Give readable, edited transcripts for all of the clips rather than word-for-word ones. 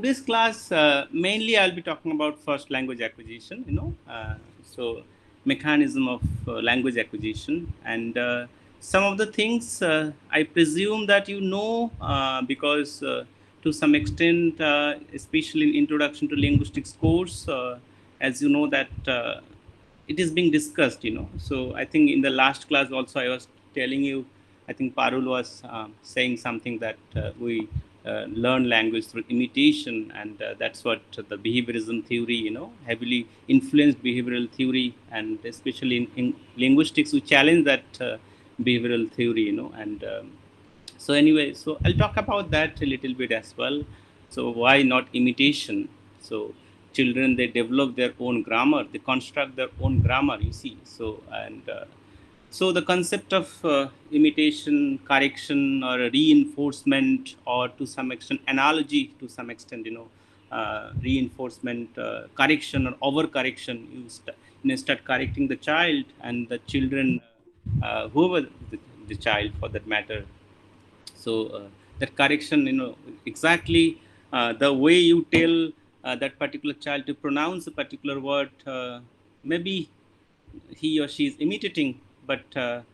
This class, mainly I'll be talking about first language acquisition, so mechanism of language acquisition, and some of the things I presume that because to some extent, especially in Introduction to Linguistics course, as you know that it is being discussed, So I think in the last class also I was telling you, I think Parul was saying something that we learn language through imitation, and that's what the behaviorism theory, heavily influenced behavioral theory, and especially in linguistics, we challenge that behavioral theory, and so anyway, so I'll talk about that a little bit as well. So why not imitation? So children, they develop their own grammar, they construct their own grammar, you see. So and so the concept of imitation, correction, or reinforcement, or to some extent analogy, to some extent, reinforcement, correction, or over correction. Start correcting the child, and the children, whoever the child for that matter. So that correction, exactly the way you tell that particular child to pronounce a particular word, maybe he or she is imitating, but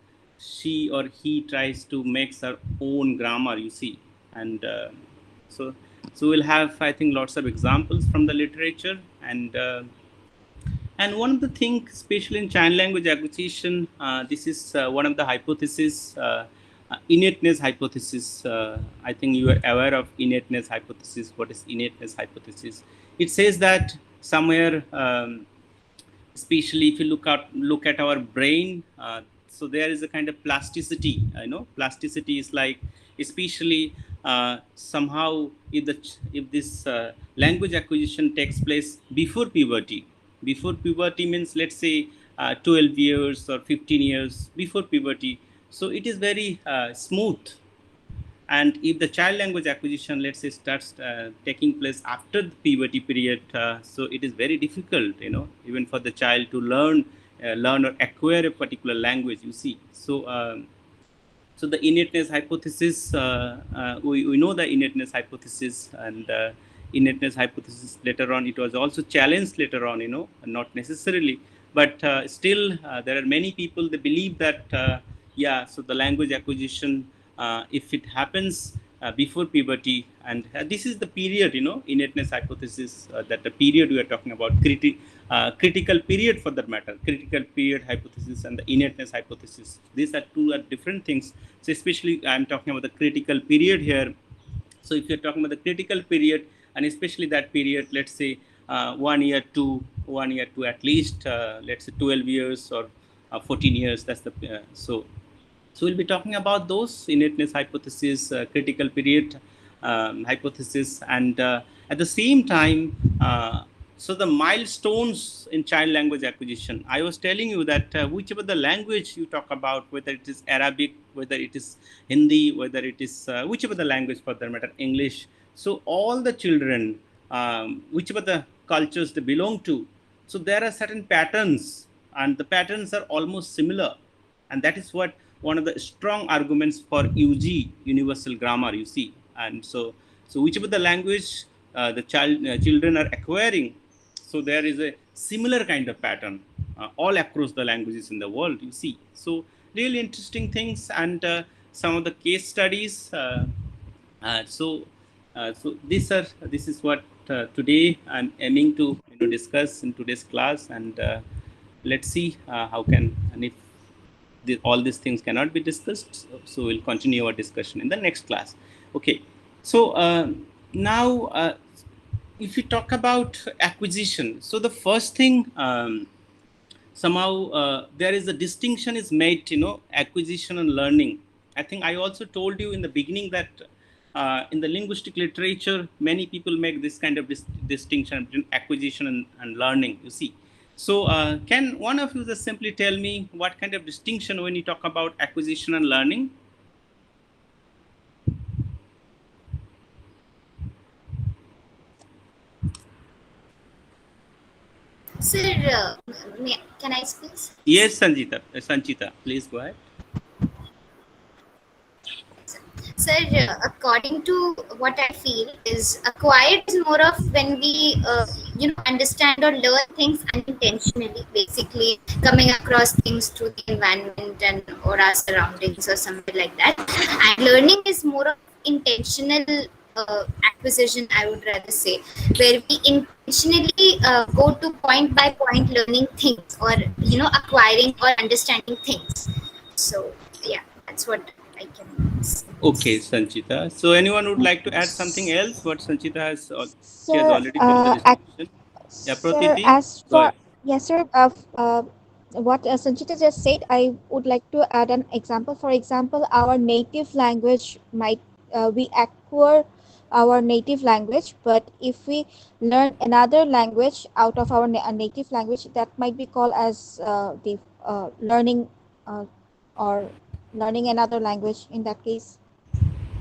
she or he tries to make her own grammar, you see. And so so we'll have, I think, lots of examples from the literature, and one of the things, especially in child language acquisition, this is one of the hypotheses, innateness hypothesis. I think you are aware of innateness hypothesis. What is innateness hypothesis? It says that somewhere, especially if you look at our brain, so there is a kind of plasticity. Plasticity is like, especially somehow if this language acquisition takes place before puberty. Before puberty means, let's say, 12 years or 15 years before puberty. So it is very smooth. And if the child language acquisition, let's say, starts taking place after the puberty period, so it is very difficult, even for the child to learn or acquire a particular language, you see. So the innateness hypothesis, we know the innateness hypothesis, and innateness hypothesis later on, it was also challenged later on, not necessarily, but still there are many people, they believe that, so the language acquisition, if it happens before puberty, and this is the period, innateness hypothesis, that the period we are talking about, critical period for that matter, critical period hypothesis and the innateness hypothesis. These are two different things. So especially I'm talking about the critical period here. So if you're talking about the critical period, and especially that period, let's say 1 year to at least, let's say 12 years or 14 years, that's the so we'll be talking about those innateness hypothesis, critical period hypothesis, and at the same time, so the milestones in child language acquisition. I was telling you that whichever the language you talk about, whether it is Arabic, whether it is Hindi, whether it is whichever the language for that matter, English. So all the children, whichever the cultures they belong to, so there are certain patterns, and the patterns are almost similar, and that is what one of the strong arguments for UG, universal grammar, you see. And so whichever the language the children are acquiring, so there is a similar kind of pattern all across the languages in the world, you see. So really interesting things, and some of the case studies. So this is what today I'm aiming to discuss in today's class, and let's see how can, and if all these things cannot be discussed, so we'll continue our discussion in the next class. Okay, so now if you talk about acquisition, so the first thing, somehow there is a distinction is made, acquisition and learning. I think I also told you in the beginning that in the linguistic literature, many people make this kind of distinction between acquisition and learning, you see. So can one of you just simply tell me what kind of distinction when you talk about acquisition and learning? Sir, can I speak? Yes, Sanchita, please go ahead. Sir, according to what I feel, is acquired is more of when we, understand or learn things unintentionally. Basically, coming across things through the environment and or our surroundings or something like that. And learning is more of intentional acquisition. I would rather say, where we intentionally go to point by point learning things, or acquiring or understanding things. So yeah, that's what I can say. Okay, Sanchita. So anyone would like to add something else? What Sanchita has, she has Sir, already told the distinction. Yeah, sir, Pratiti, as go for ahead. yes, sir, what Sanchita just said, I would like to add an example. For example, our native language might we acquire our native language, but if we learn another language out of our native language, that might be called as the learning or learning another language in that case.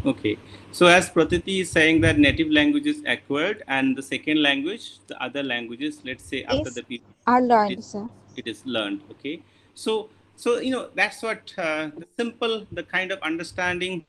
Okay. So as Pratiti is saying that native language is acquired and the second language, the other languages, let's say after Is the period, are it learned, is, sir. it is learned. Okay. So that's what the simple, the kind of understanding.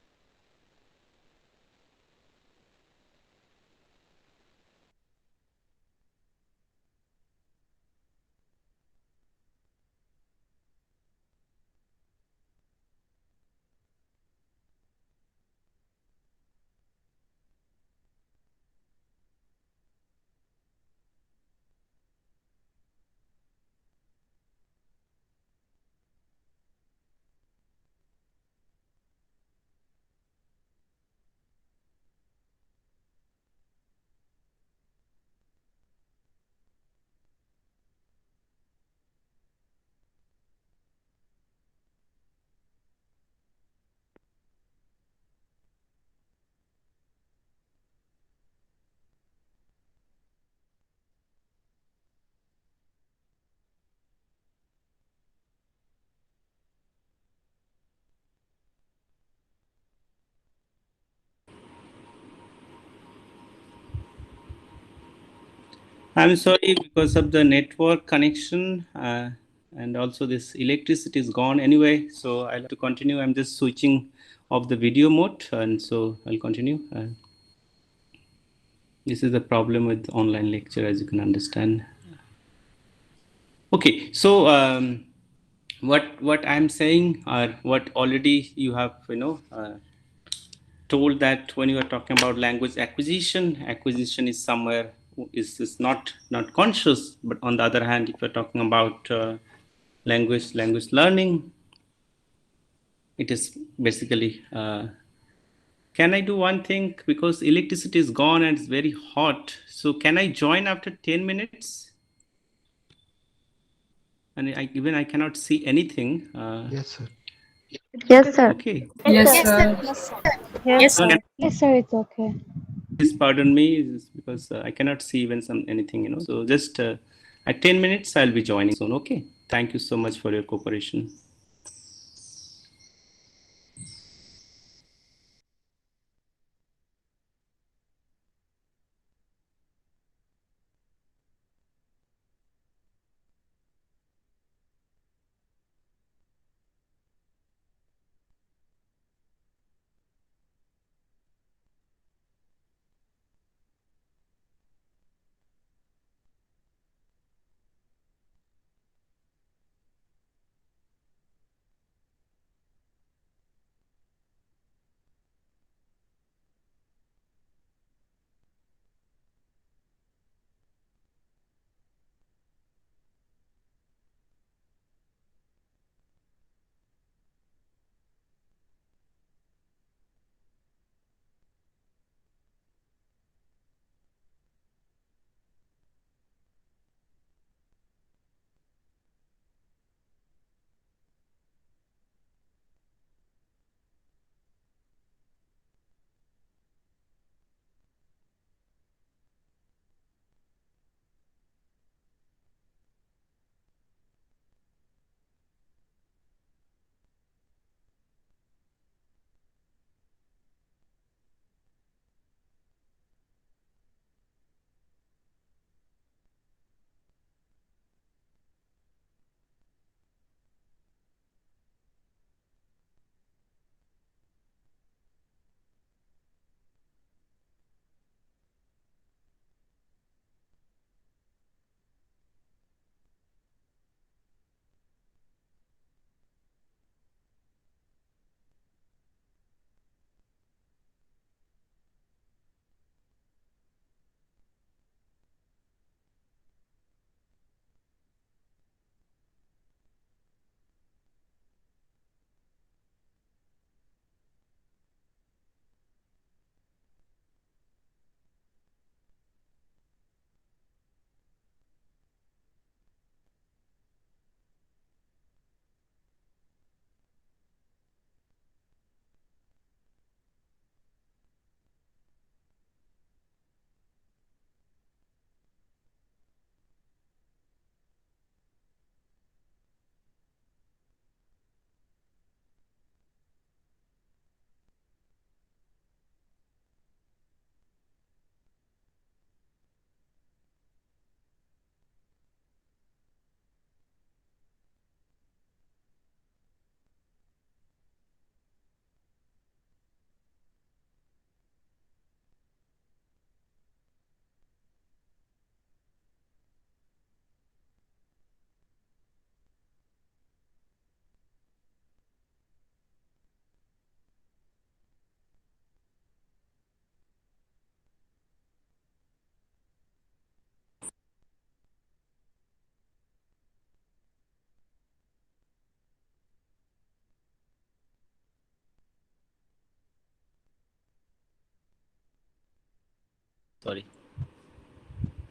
I'm sorry because of the network connection and also this electricity is gone anyway. So I'll have to continue. I'm just switching off the video mode and so I'll continue. This is the problem with online lecture, as you can understand. Okay, so what I'm saying, or what already you have, told that when you are talking about language acquisition, acquisition is somewhere is not conscious, but on the other hand, if you're talking about language learning, it is basically. Can I do one thing because electricity is gone and it's very hot? So can I join after 10 minutes? And I cannot see anything. Yes, sir. Yes, sir. Okay. Yes, Yes, sir. sir. Yes, sir. Yes, No, sir. Yes, sir. It's okay. please pardon me because I cannot see even anything. So just at 10 minutes I'll be joining soon. Okay. Thank you so much for your cooperation.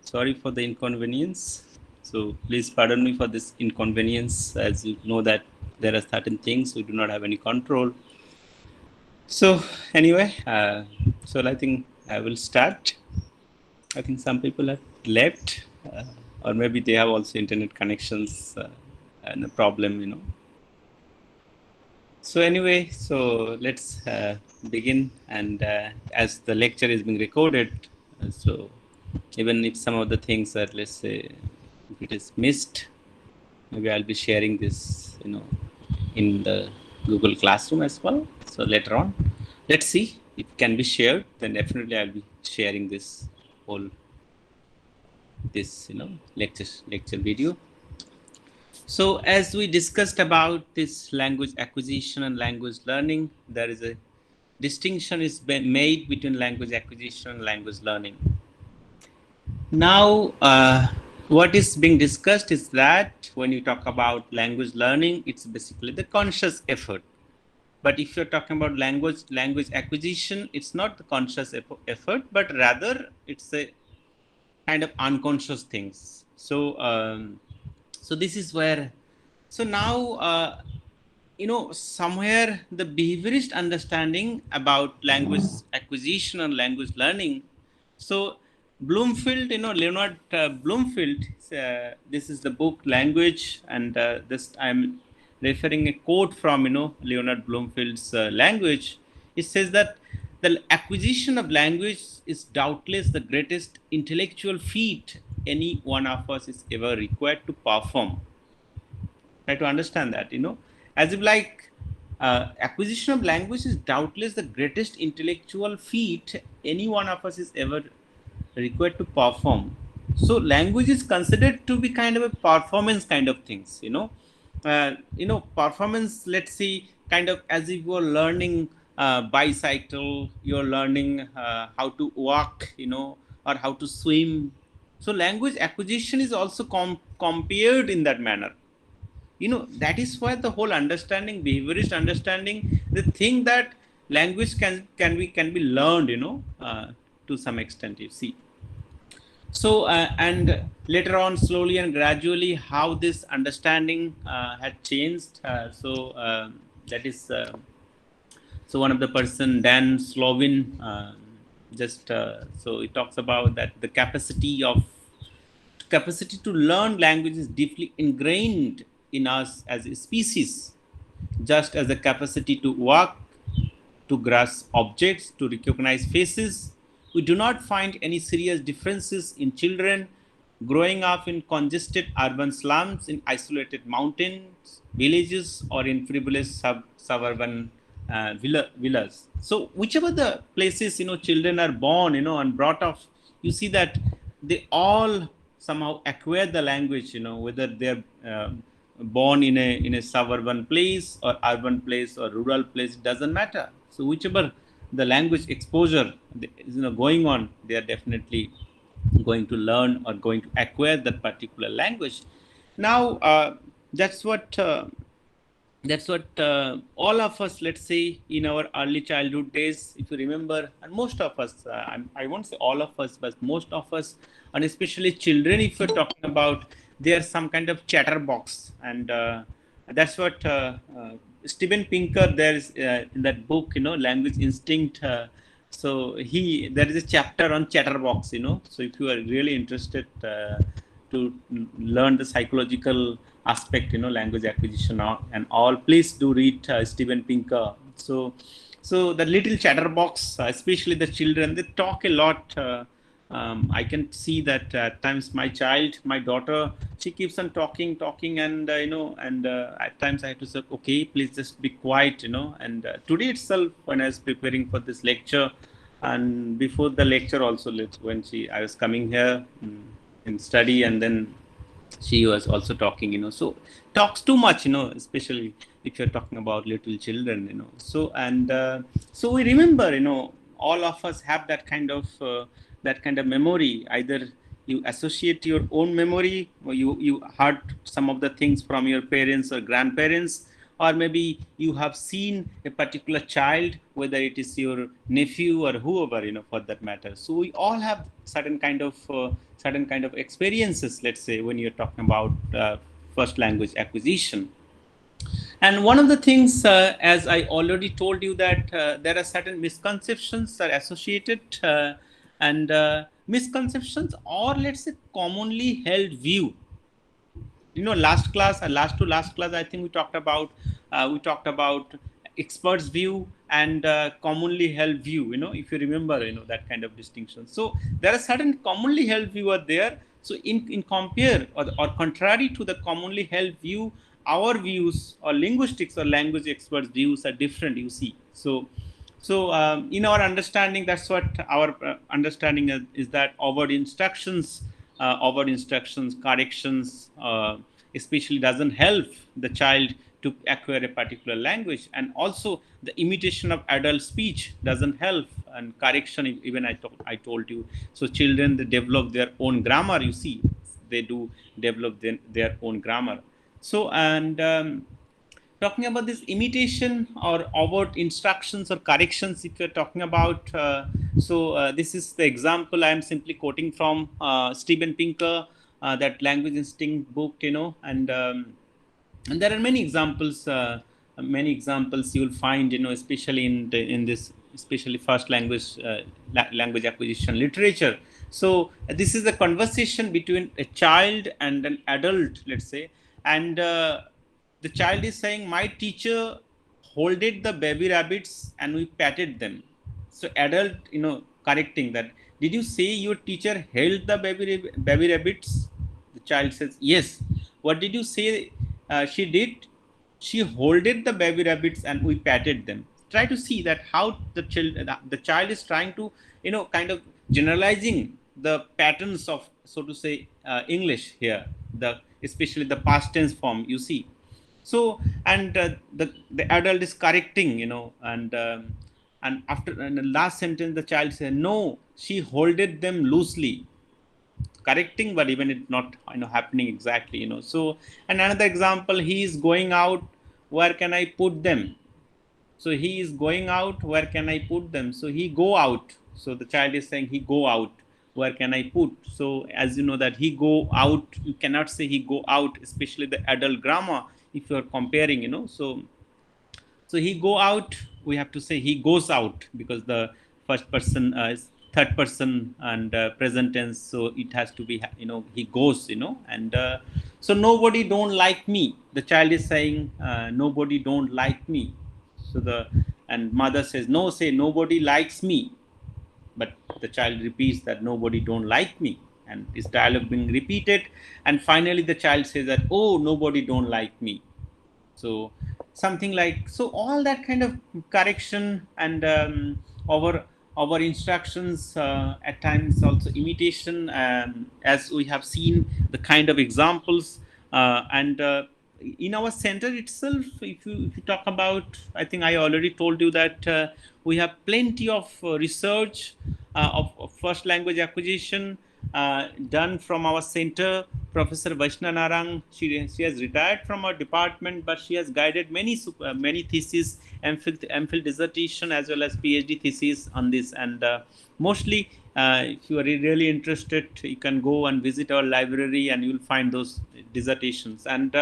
Sorry for the inconvenience. So please pardon me for this inconvenience, as you know that there are certain things we do not have any control. So anyway, so I think I will start. I think some people have left, or maybe they have also internet connections and a problem, So anyway, so let's begin. And as the lecture is being recorded, so even if some of the things are, let's say, if it is missed, maybe I'll be sharing this, in the Google Classroom as well. So later on, let's see if it can be shared. Then definitely I'll be sharing this whole lecture video. So as we discussed about this language acquisition and language learning, there is a distinction is made between language acquisition and language learning. Now, what is being discussed is that when you talk about language learning, it's basically the conscious effort. But if you're talking about language acquisition, it's not the conscious effort, but rather it's a kind of unconscious things. So, so this is where, so now, somewhere the behaviorist understanding about language acquisition and language learning. So Bloomfield, Leonard Bloomfield, this is the book Language, and this I'm referring a quote from, Leonard Bloomfield's Language. It says that the acquisition of language is doubtless the greatest intellectual feat any one of us is ever required to perform. Try to understand that, as if like acquisition of language is doubtless the greatest intellectual feat any one of us is ever required to perform. So language is considered to be kind of a performance kind of things, performance, let's see, kind of as if you're learning bicycle, you're learning how to walk, or how to swim. So language acquisition is also compared in that manner. That is why the whole understanding, behaviorist understanding, they think that language can be learned, to some extent, you see. So and later on, slowly and gradually, how this understanding had changed. That is so one of the person, Dan Slovin, so he talks about that the capacity to learn language is deeply ingrained in us as a species, just as the capacity to walk, to grasp objects, to recognize faces. We do not find any serious differences in children growing up in congested urban slums, in isolated mountains, villages, or in frivolous suburban villas. So whichever the places, children are born, and brought up, you see that they all somehow acquire the language, whether they're born in a suburban place or urban place or rural place, it doesn't matter. So whichever the language exposure is going on, they are definitely going to learn or going to acquire that particular language. Now that's what all of us, let's say, in our early childhood days, if you remember, and most of us, I won't say all of us, but most of us, and especially children, if you're talking about, there's some kind of chatterbox, and that's what Steven Pinker, there's in that book, Language Instinct. So there is a chapter on chatterbox, So if you are really interested to learn the psychological aspect, language acquisition and all, please do read Steven Pinker. So the little chatterbox, especially the children, they talk a lot. I can see that at times my daughter, she keeps on talking, and at times I have to say, okay, please just be quiet, and today itself, when I was preparing for this lecture, and before the lecture also, when I was coming here in study, and then she was also talking, so talks too much, especially if you're talking about little children, so so we remember, all of us have that kind of memory. Either you associate your own memory, or you heard some of the things from your parents or grandparents, or maybe you have seen a particular child, whether it is your nephew or whoever, for that matter. So we all have certain kind of experiences, let's say, when you're talking about first language acquisition. And one of the things, as I already told you, that there are certain misconceptions that are associated, and misconceptions, or let's say commonly held view. Last to last class, I think we talked about experts view and commonly held view. If you remember, that kind of distinction. So there are certain commonly held view are there. So in compare or contrary to the commonly held view, our views or linguistics or language experts views are different, you see. So in our understanding, that's what our understanding is, that overt instructions, corrections, especially doesn't help the child to acquire a particular language, and also the imitation of adult speech doesn't help, and correction, even I told you. So children, they develop their own grammar, you see, they do develop their own grammar. So, and talking about this imitation or overt instructions or corrections, if you're talking about, this is the example I am simply quoting from Steven Pinker, that Language Instinct book, and there are many examples you will find, especially in this, especially first language acquisition literature. So this is a conversation between a child and an adult, let's say, and the child is saying, my teacher holded the baby rabbits and we patted them. So adult, correcting that, did you say your teacher held the baby rabbits? The child says, yes. What did you say she did? She holded the baby rabbits and we patted them. Try to see that how the child is trying to, kind of generalizing the patterns of, so to say, English here, especially the past tense form, you see. So, and the adult is correcting, and after, in the last sentence, the child said, no, she holded them loosely. Correcting, but even it's not, happening exactly, So, and another example, he is going out, where can I put them? So he is going out, where can I put them? So he go out. So the child is saying, he go out, where can I put? So as you know that he go out, you cannot say he go out, especially the adult grammar, if you are comparing, so he go out, we have to say he goes out, because the first person is third person and present tense, so it has to be, he goes, and so nobody don't like me. The child is saying, nobody don't like me. So and mother says, no, say nobody likes me. But the child repeats that nobody don't like me, and this dialogue being repeated, and finally the child says that, oh, nobody don't like me. So something like, so all that kind of correction and our instructions, at times also imitation, as we have seen the kind of examples, and in our center itself, if you talk about, I think I already told you that we have plenty of research of first language acquisition done from our center. Professor Vaishna Narang, she has retired from our department, but she has guided many theses, MPhil dissertation as well as PhD theses on this. And mostly, if you are really interested, you can go and visit our library and you will find those dissertations. And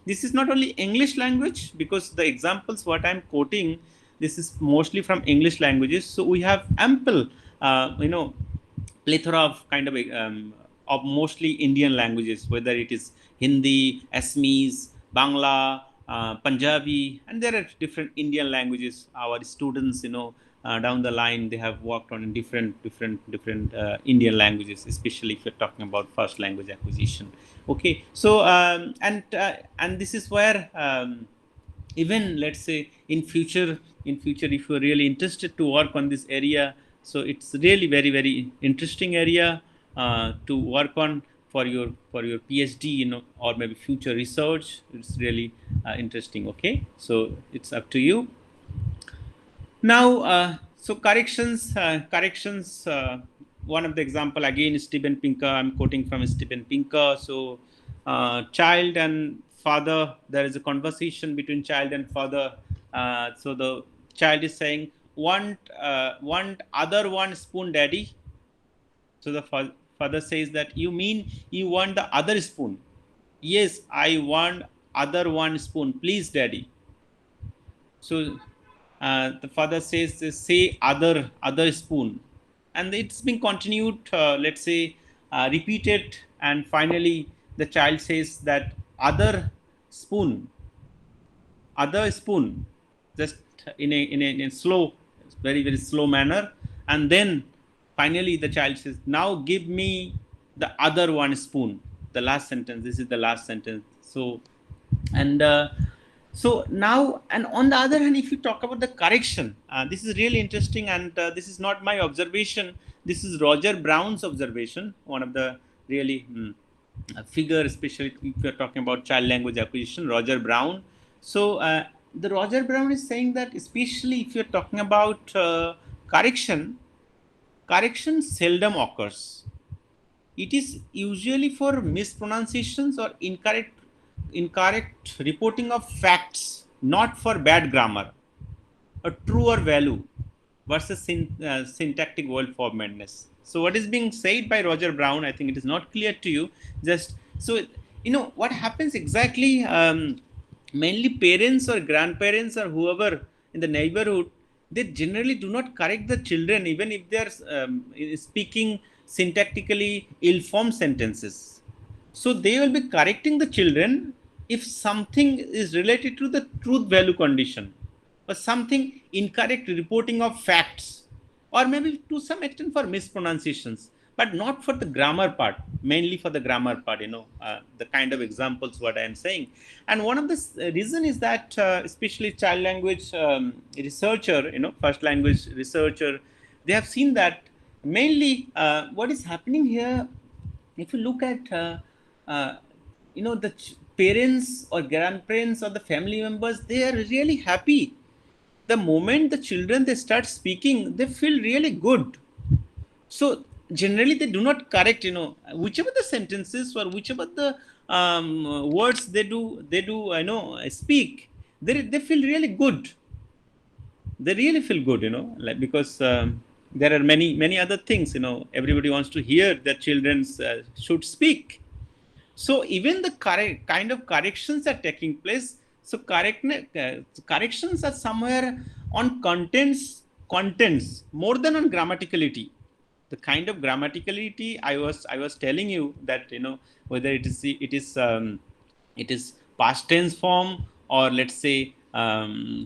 this is not only English language, because the examples what I'm quoting, this is mostly from English languages. So we have ample, plethora of kind of mostly Indian languages, whether it is Hindi, Assamese, Bangla, Punjabi, and there are different Indian languages. Our students, down the line, they have worked on different Indian languages, especially if you're talking about first language acquisition. Okay, so and this is where even, let's say, in future, if you're really interested to work on this area, so it's really very, very interesting area to work on for your PhD, or maybe future research. It's really interesting. Okay, so it's up to you. Now, so corrections. One of the example again is Steven Pinker. I'm quoting from Steven Pinker. So, child and father, there is a conversation between child and father. So the child is saying, want other one spoon, daddy. So the father says that, you mean you want the other spoon? Yes, I want other one spoon, please, daddy. So the father says, say other spoon, and it's been continued, let's say, repeated, and finally the child says that spoon other spoon, just in a slow, very slow manner, and then finally the child says, now give me the other one spoon. The last sentence, this is the last sentence. So and so now, and on the other hand, if you talk about the correction, this is really interesting, and this is not my observation, this is Roger Brown's observation, one of the really figure, especially if you're talking about child language acquisition, Roger Brown. So the Roger Brown is saying that, especially if you're talking about correction seldom occurs. It is usually for mispronunciations or incorrect reporting of facts, not for bad grammar, a true or value versus syntactic word formatness. So what is being said by Roger Brown, I think it is not clear to you. Just so what happens exactly, mainly parents or grandparents or whoever in the neighborhood, they generally do not correct the children, even if they are speaking syntactically ill-formed sentences. So they will be correcting the children if something is related to the truth value condition, or something incorrect reporting of facts, or maybe to some extent for mispronunciations, but not for the grammar part, mainly for the grammar part, the kind of examples what I am saying. And one of the reason is that, especially child language researcher, first language researcher, they have seen that mainly what is happening here, if you look at, the parents or grandparents or the family members, they are really happy. The moment the children, they start speaking, they feel really good. So generally they do not correct, whichever the sentences or whichever the words they do speak, they feel really good. They really feel good, because there are many other things, everybody wants to hear that children should speak. So even the kind of corrections are taking place. So corrections are somewhere on contents more than on grammaticality. The kind of grammaticality I was telling you that, whether it is past tense form, or let's say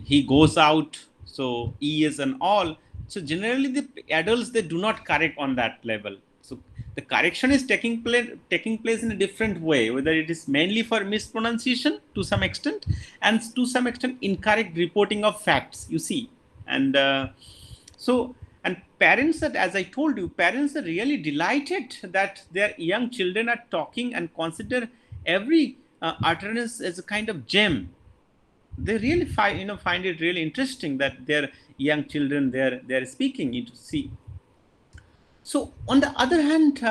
he goes out, so he is and all. So generally the adults, they do not correct on that level. So the correction is taking place in a different way, whether it is mainly for mispronunciation to some extent, and to some extent incorrect reporting of facts, you see. And and parents, that, as I told you, parents are really delighted that their young children are talking and consider every utterance as a kind of gem. They really find it really interesting that their young children, they're speaking, you see. So on the other hand,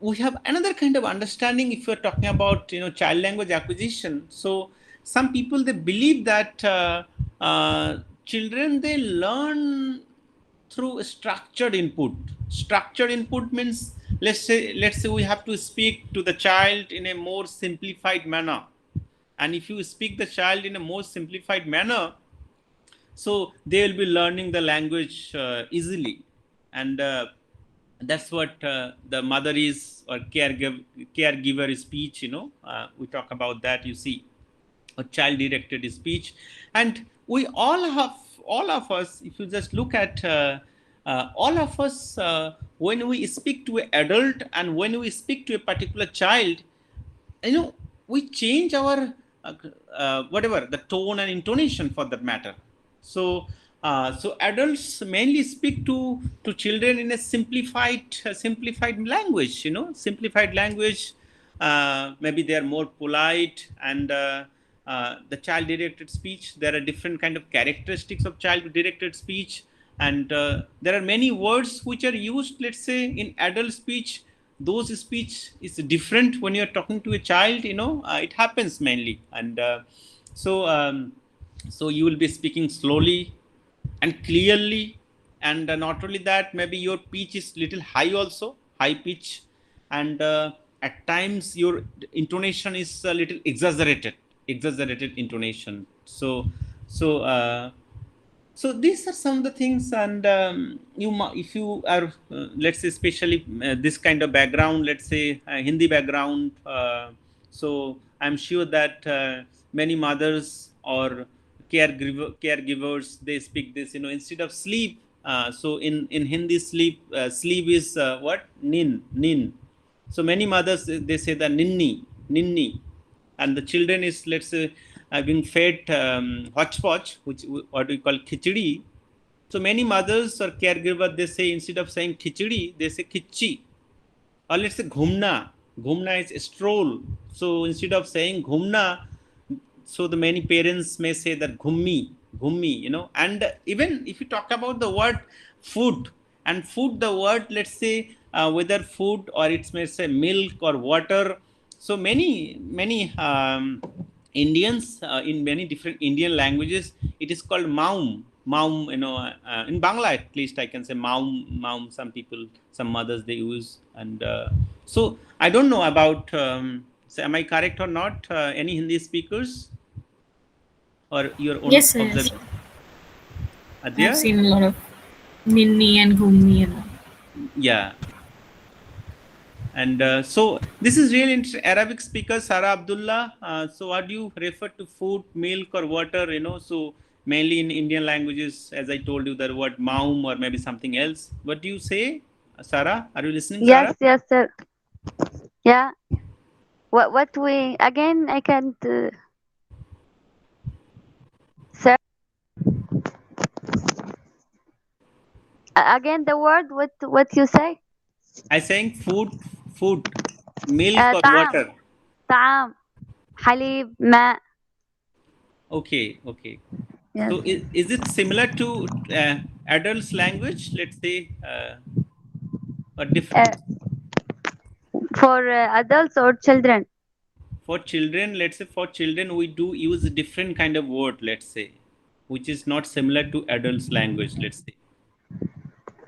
we have another kind of understanding if you're talking about child language acquisition. So some people, they believe that children, they learn through structured input. Structured input means, let's say we have to speak to the child in a more simplified manner, and if you speak the child in a more simplified manner, so they will be learning the language easily. And that's what the mother is, or caregiver speech, we talk about that, you see, a child directed speech. And we all of us, if you just look at all of us, when we speak to an adult and when we speak to a particular child, we change our whatever the tone and intonation, for that matter. So adults mainly speak to children in a simplified language, simplified language. Maybe they are more polite, and the child directed speech, there are different kind of characteristics of child directed speech, and there are many words which are used, let's say, in adult speech, those speech is different when you're talking to a child, it happens mainly. And so you will be speaking slowly and clearly. And not only that, maybe your pitch is little high also, high pitch. And at times your intonation is a little exaggerated intonation. So these are some of the things. And if you are let's say especially this kind of background, let's say Hindi background, so I'm sure that many mothers or caregivers, they speak this, instead of sleep. So in Hindi, sleep is what? Nin. So many mothers, they say that ninni. And the children is, let's say, being fed hodgepodge, which what we call khichdi. So many mothers or caregiver, they say, instead of saying khichdi, they say khichi. Or let's say ghumna. Ghumna is stroll. So instead of saying ghumna, so the many parents may say that ghummi. And even if you talk about the word food, the word, let's say, whether food or it may say milk or water. So many Indians, in many different Indian languages, it is called maum. In Bangla at least I can say maum. Some people, some mothers, they use. And so I don't know about, so am I correct or not? Any Hindi speakers? Or your own Yes. Adya? I've seen a lot of ninni and ghumni and all. Yeah. And so this is really interesting. Arabic speaker Sara Abdullah. So what do you refer to food, milk or water? So mainly in Indian languages, as I told you, the word maum or maybe something else. What do you say, Sara? Are you listening, Sara? Yes, sir. Yeah. What we again? I can't. Sir. Again, the word. What you say? I saying food, milk or طعام. water. طعام. حليب ماء. Okay. Yes. So is it similar to adults' language? Let's say, or different? For adults or children? For children, let's say for children, we do use a different kind of word, let's say, which is not similar to adults' language, let's say.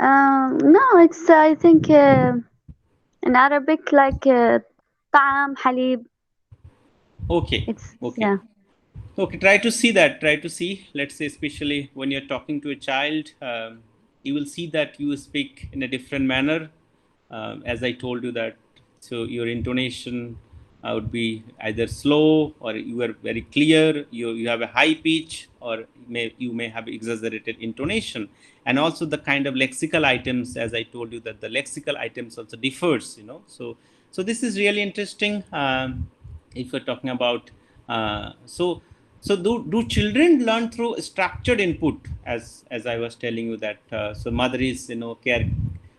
No, it's I think in Arabic like طعام حليب. Okay. Yeah. Okay, try to see that. Let's say, especially when you're talking to a child, you will see that you speak in a different manner. As I told you that, so your intonation would be either slow or you are very clear. You have a high pitch, or you may have exaggerated intonation. And also the kind of lexical items, as I told you, that the lexical items also differs. So this is really interesting. If we're talking about so do children learn through structured input, as I was telling you that so mother is care,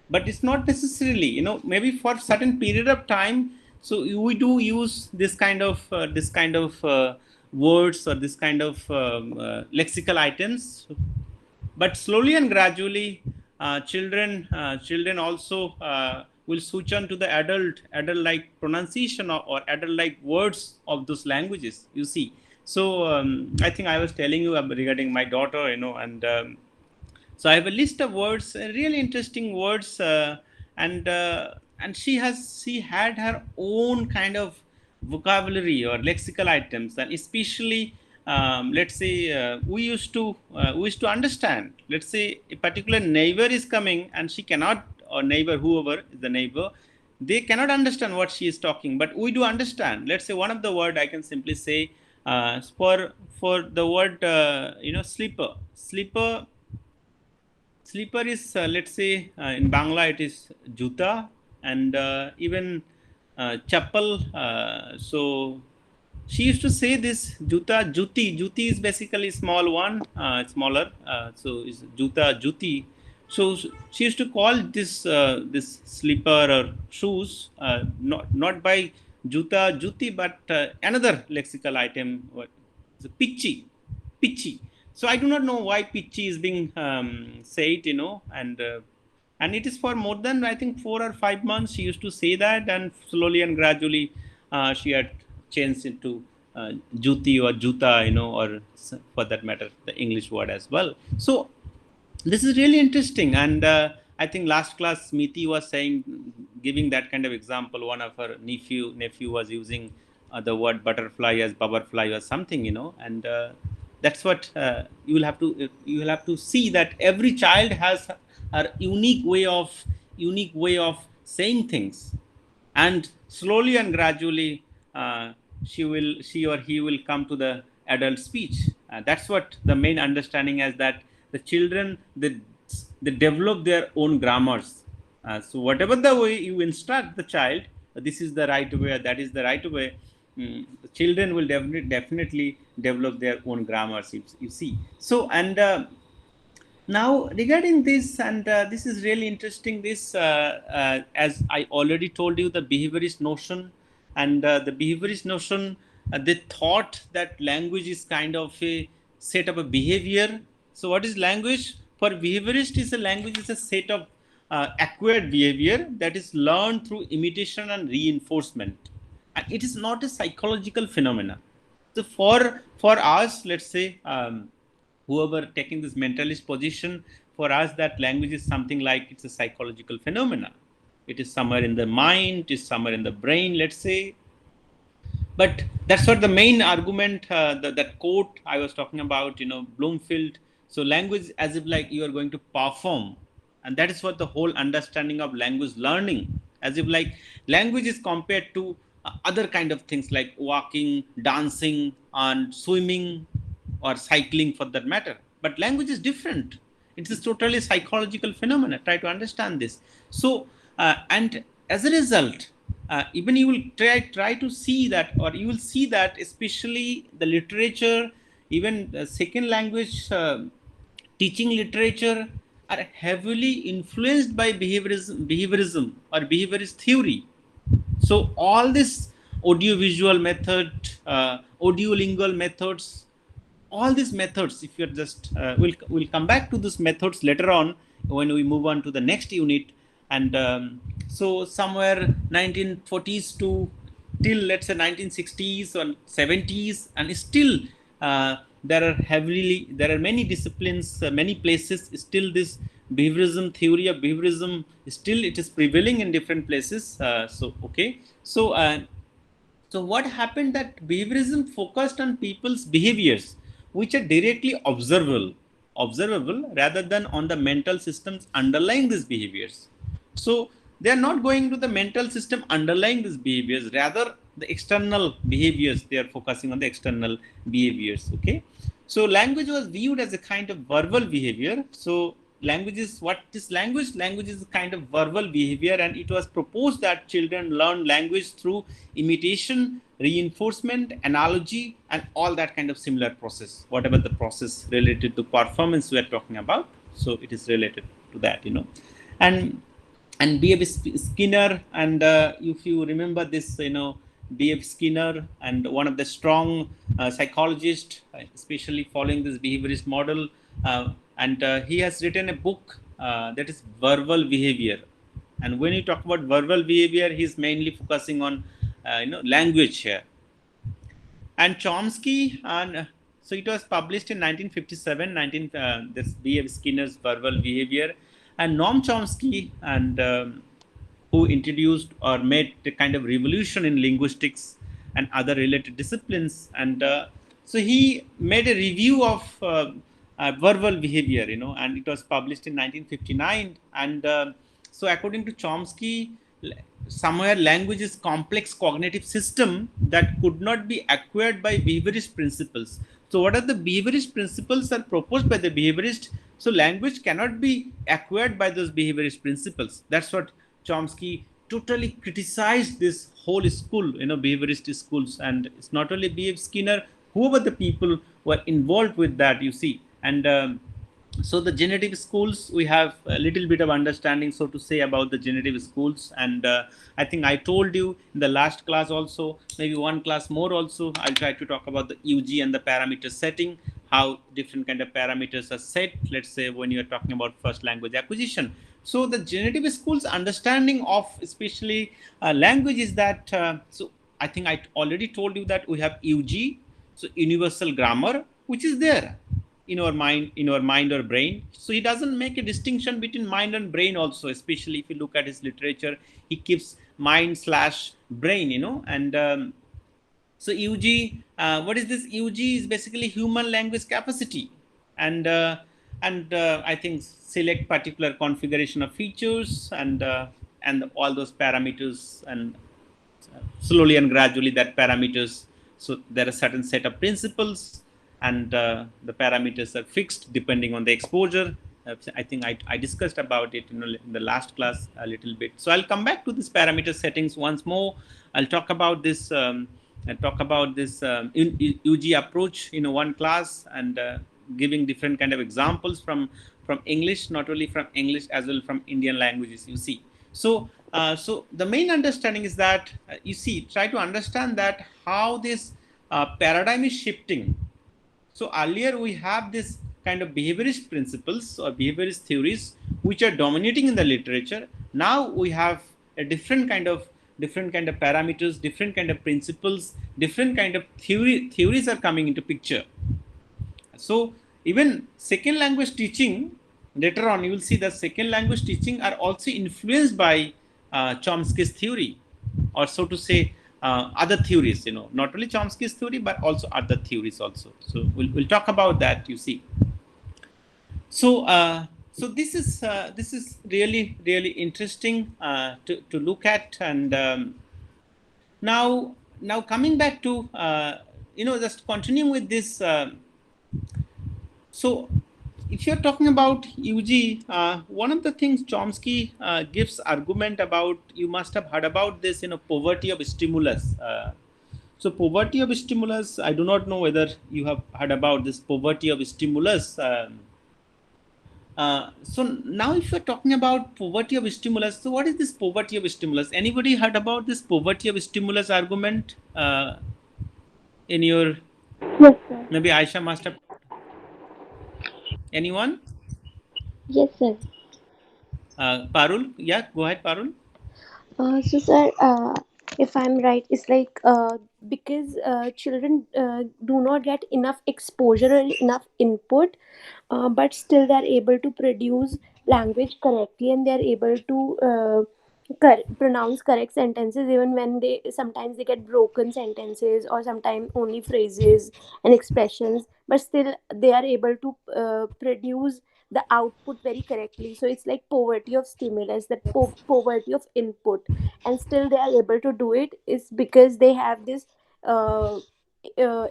but it's not necessarily, maybe for certain period of time. So we do use this kind of words or this kind of lexical items, but slowly and gradually children also will switch on to the adult like pronunciation or adult like words of those languages, you see. So I think I was telling you regarding my daughter, and so I have a list of words, really interesting words, and she had her own kind of vocabulary or lexical items, and especially let's say we used to understand. Let's say a particular neighbor is coming, and she cannot, or neighbor, whoever is the neighbor, they cannot understand what she is talking, but we do understand. Let's say one of the word I can simply say for the word sleeper is let's say in Bangla it is juta, and even chappal. So she used to say this juti is basically small one, smaller, so is juti. So she used to call this slipper or shoes not by juti, but another lexical item, pitchy. So I do not know why pitchy is being said, and And it is for more than, I think, 4 or 5 months she used to say that, and slowly and gradually she had changed into Juti or Juta, or for that matter, the English word as well. So this is really interesting. And I think last class Smiti was saying, giving that kind of example, one of her nephew was using the word butterfly as butterfly or something, and that's what you will have to see, that every child has a unique way of saying things, and slowly and gradually she or he will come to the adult speech. That's what the main understanding is, that the children, they develop their own grammars. So whatever the way you instruct the child, this is the right way, that is the right way, the children will definitely develop their own grammars, you see. So, and now regarding this, and this is really interesting, this as I already told you, the behaviorist notion, and the behaviorist notion, they thought that language is kind of a set of a behavior. So what is language? For behaviorist, is a language is a set of acquired behavior that is learned through imitation and reinforcement, and it is not a psychological phenomena. So for us, let's say, whoever taking this mentalist position, for us that language is something like it's a psychological phenomena. It is somewhere in the mind, it is somewhere in the brain, let's say. But that's what the main argument, that quote I was talking about, Bloomfield. So language as if like you are going to perform, and that is what the whole understanding of language learning, as if like language is compared to other kind of things like walking, dancing, and swimming, or cycling for that matter. But language is different. It is totally psychological phenomena. Try to understand this. So, and as a result, even you will try to see that, or you will see that especially the literature, even the second language teaching literature, are heavily influenced by behaviorism or behaviorist theory. So all this audiovisual method, audiolingual methods, all these methods, if you're just, we'll come back to these methods later on when we move on to the next unit. And so somewhere 1940s to till, let's say, 1960s or 70s, and still there are many disciplines, many places, still this behaviorism, theory of behaviorism, still it is prevailing in different places. So what happened, that behaviorism focused on people's behaviors which are directly observable rather than on the mental systems underlying these behaviors. So they are not going to the mental system underlying these behaviors, rather the external behaviors, they are focusing on the external behaviors. Okay, so language was viewed as a kind of verbal behavior. So language is, what is language? Language is a kind of verbal behavior, and it was proposed that children learn language through imitation, reinforcement, analogy, and all that kind of similar process, whatever the process related to performance we are talking about. So it is related to that, and B.F. Skinner, and if you remember this, B.F. Skinner, and one of the strong psychologists, especially following this behaviorist model, and he has written a book that is verbal behavior. And when you talk about verbal behavior, he's mainly focusing on language here. And Chomsky, and so it was published in 1957, this B.F. Skinner's verbal behavior. And Noam Chomsky, and who introduced or made a kind of revolution in linguistics and other related disciplines. And so he made a review of verbal behavior, and it was published in 1959. And so according to Chomsky, somewhere language is complex cognitive system that could not be acquired by behaviorist principles. So what are the behaviorist principles are proposed by the behaviorist? So language cannot be acquired by those behaviorist principles. That's what Chomsky totally criticized this whole school, behaviorist schools. And it's not only B.F. Skinner, whoever the people were involved with that, you see. And so the generative schools, we have a little bit of understanding, so to say, about the generative schools. And I think I told you in the last class also, maybe one class more also, I'll try to talk about the UG and the parameter setting, how different kind of parameters are set, let's say, when you're talking about first language acquisition. So the generative school's understanding of especially language is that, so I think I already told you that we have UG, so universal grammar, which is there in our mind or brain. So he doesn't make a distinction between mind and brain also, especially if you look at his literature, he keeps mind/brain, and so UG, what is this? UG is basically human language capacity, and I think select particular configuration of features and all those parameters, and slowly and gradually that parameters. So there are certain set of principles, and the parameters are fixed depending on the exposure. I think I discussed about it in the last class a little bit. So I'll come back to this parameter settings once more. I'll talk about this. UG approach in one class, and giving different kind of examples from English, not only from English as well from Indian languages. You see, so the main understanding is that try to understand that how this paradigm is shifting. So earlier we have this kind of behaviorist principles or behaviorist theories which are dominating in the literature. Now we have a different kind of parameters, different kind of principles, different kind of theories are coming into picture. So even second language teaching, later on you will see that second language teaching are also influenced by Chomsky's theory, or so to say other theories, not only Chomsky's theory but also other theories also. So we'll talk about that, you see. So so this is really interesting to look at. And now coming back to just continuing with this. So if you're talking about UG, one of the things Chomsky gives argument about, you must have heard about this, poverty of stimulus. So poverty of stimulus, I do not know whether you have heard about this poverty of stimulus. So now if you're talking about poverty of stimulus, so what is this poverty of stimulus? Anybody heard about this poverty of stimulus argument in your... Yes, sir. Maybe Aisha must have... Anyone? Yes, sir. Parul? Yeah, go ahead, Parul. So, sir, if I'm right, it's like because children do not get enough exposure and enough input, but still they're able to produce language correctly, and they're able to pronounce correct sentences even when they sometimes they get broken sentences, or sometimes only phrases and expressions, but still they are able to produce the output very correctly. So it's like poverty of stimulus, that poverty of input, and still they are able to do it is because they have this uh,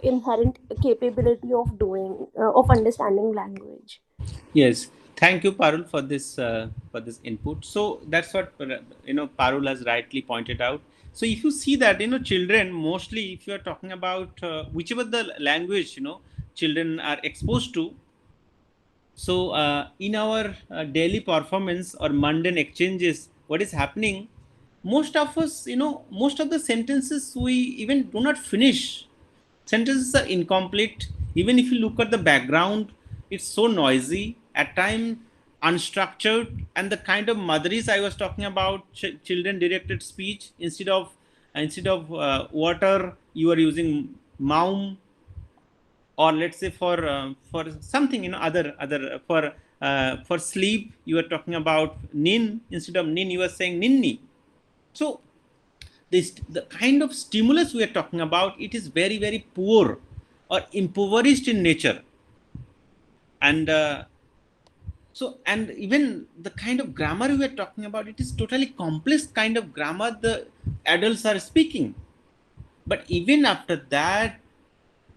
inherent capability of doing of understanding language. Yes, thank you, Parul, for this input. So that's what Parul has rightly pointed out. So if you see that children, mostly if you are talking about whichever the language children are exposed to. So in our daily performance or mundane exchanges, what is happening? Most of us, most of the sentences we even do not finish. Sentences are incomplete. Even if you look at the background, it's so noisy, at times unstructured, and the kind of motherese I was talking about, children directed speech, instead of water, you are using maum, or let's say for something other for sleep you are talking about nin, instead of nin you are saying ninni. So the kind of stimulus we are talking about, it is very, very poor or impoverished in nature. And and even the kind of grammar we are talking about, it is totally complex kind of grammar the adults are speaking. But even after that,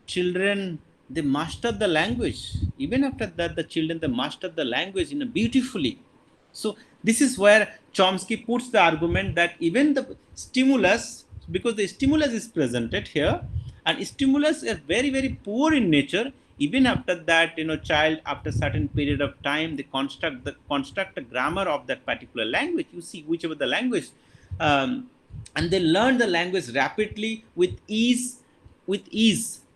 children, they master the language. Even after that, the children, they master the language beautifully. So this is where Chomsky puts the argument that even the stimulus, because the stimulus is presented here, and stimulus is very, very poor in nature, even after that, child, after certain period of time, they construct a grammar of that particular language. You see, whichever the language, and they learn the language rapidly with ease,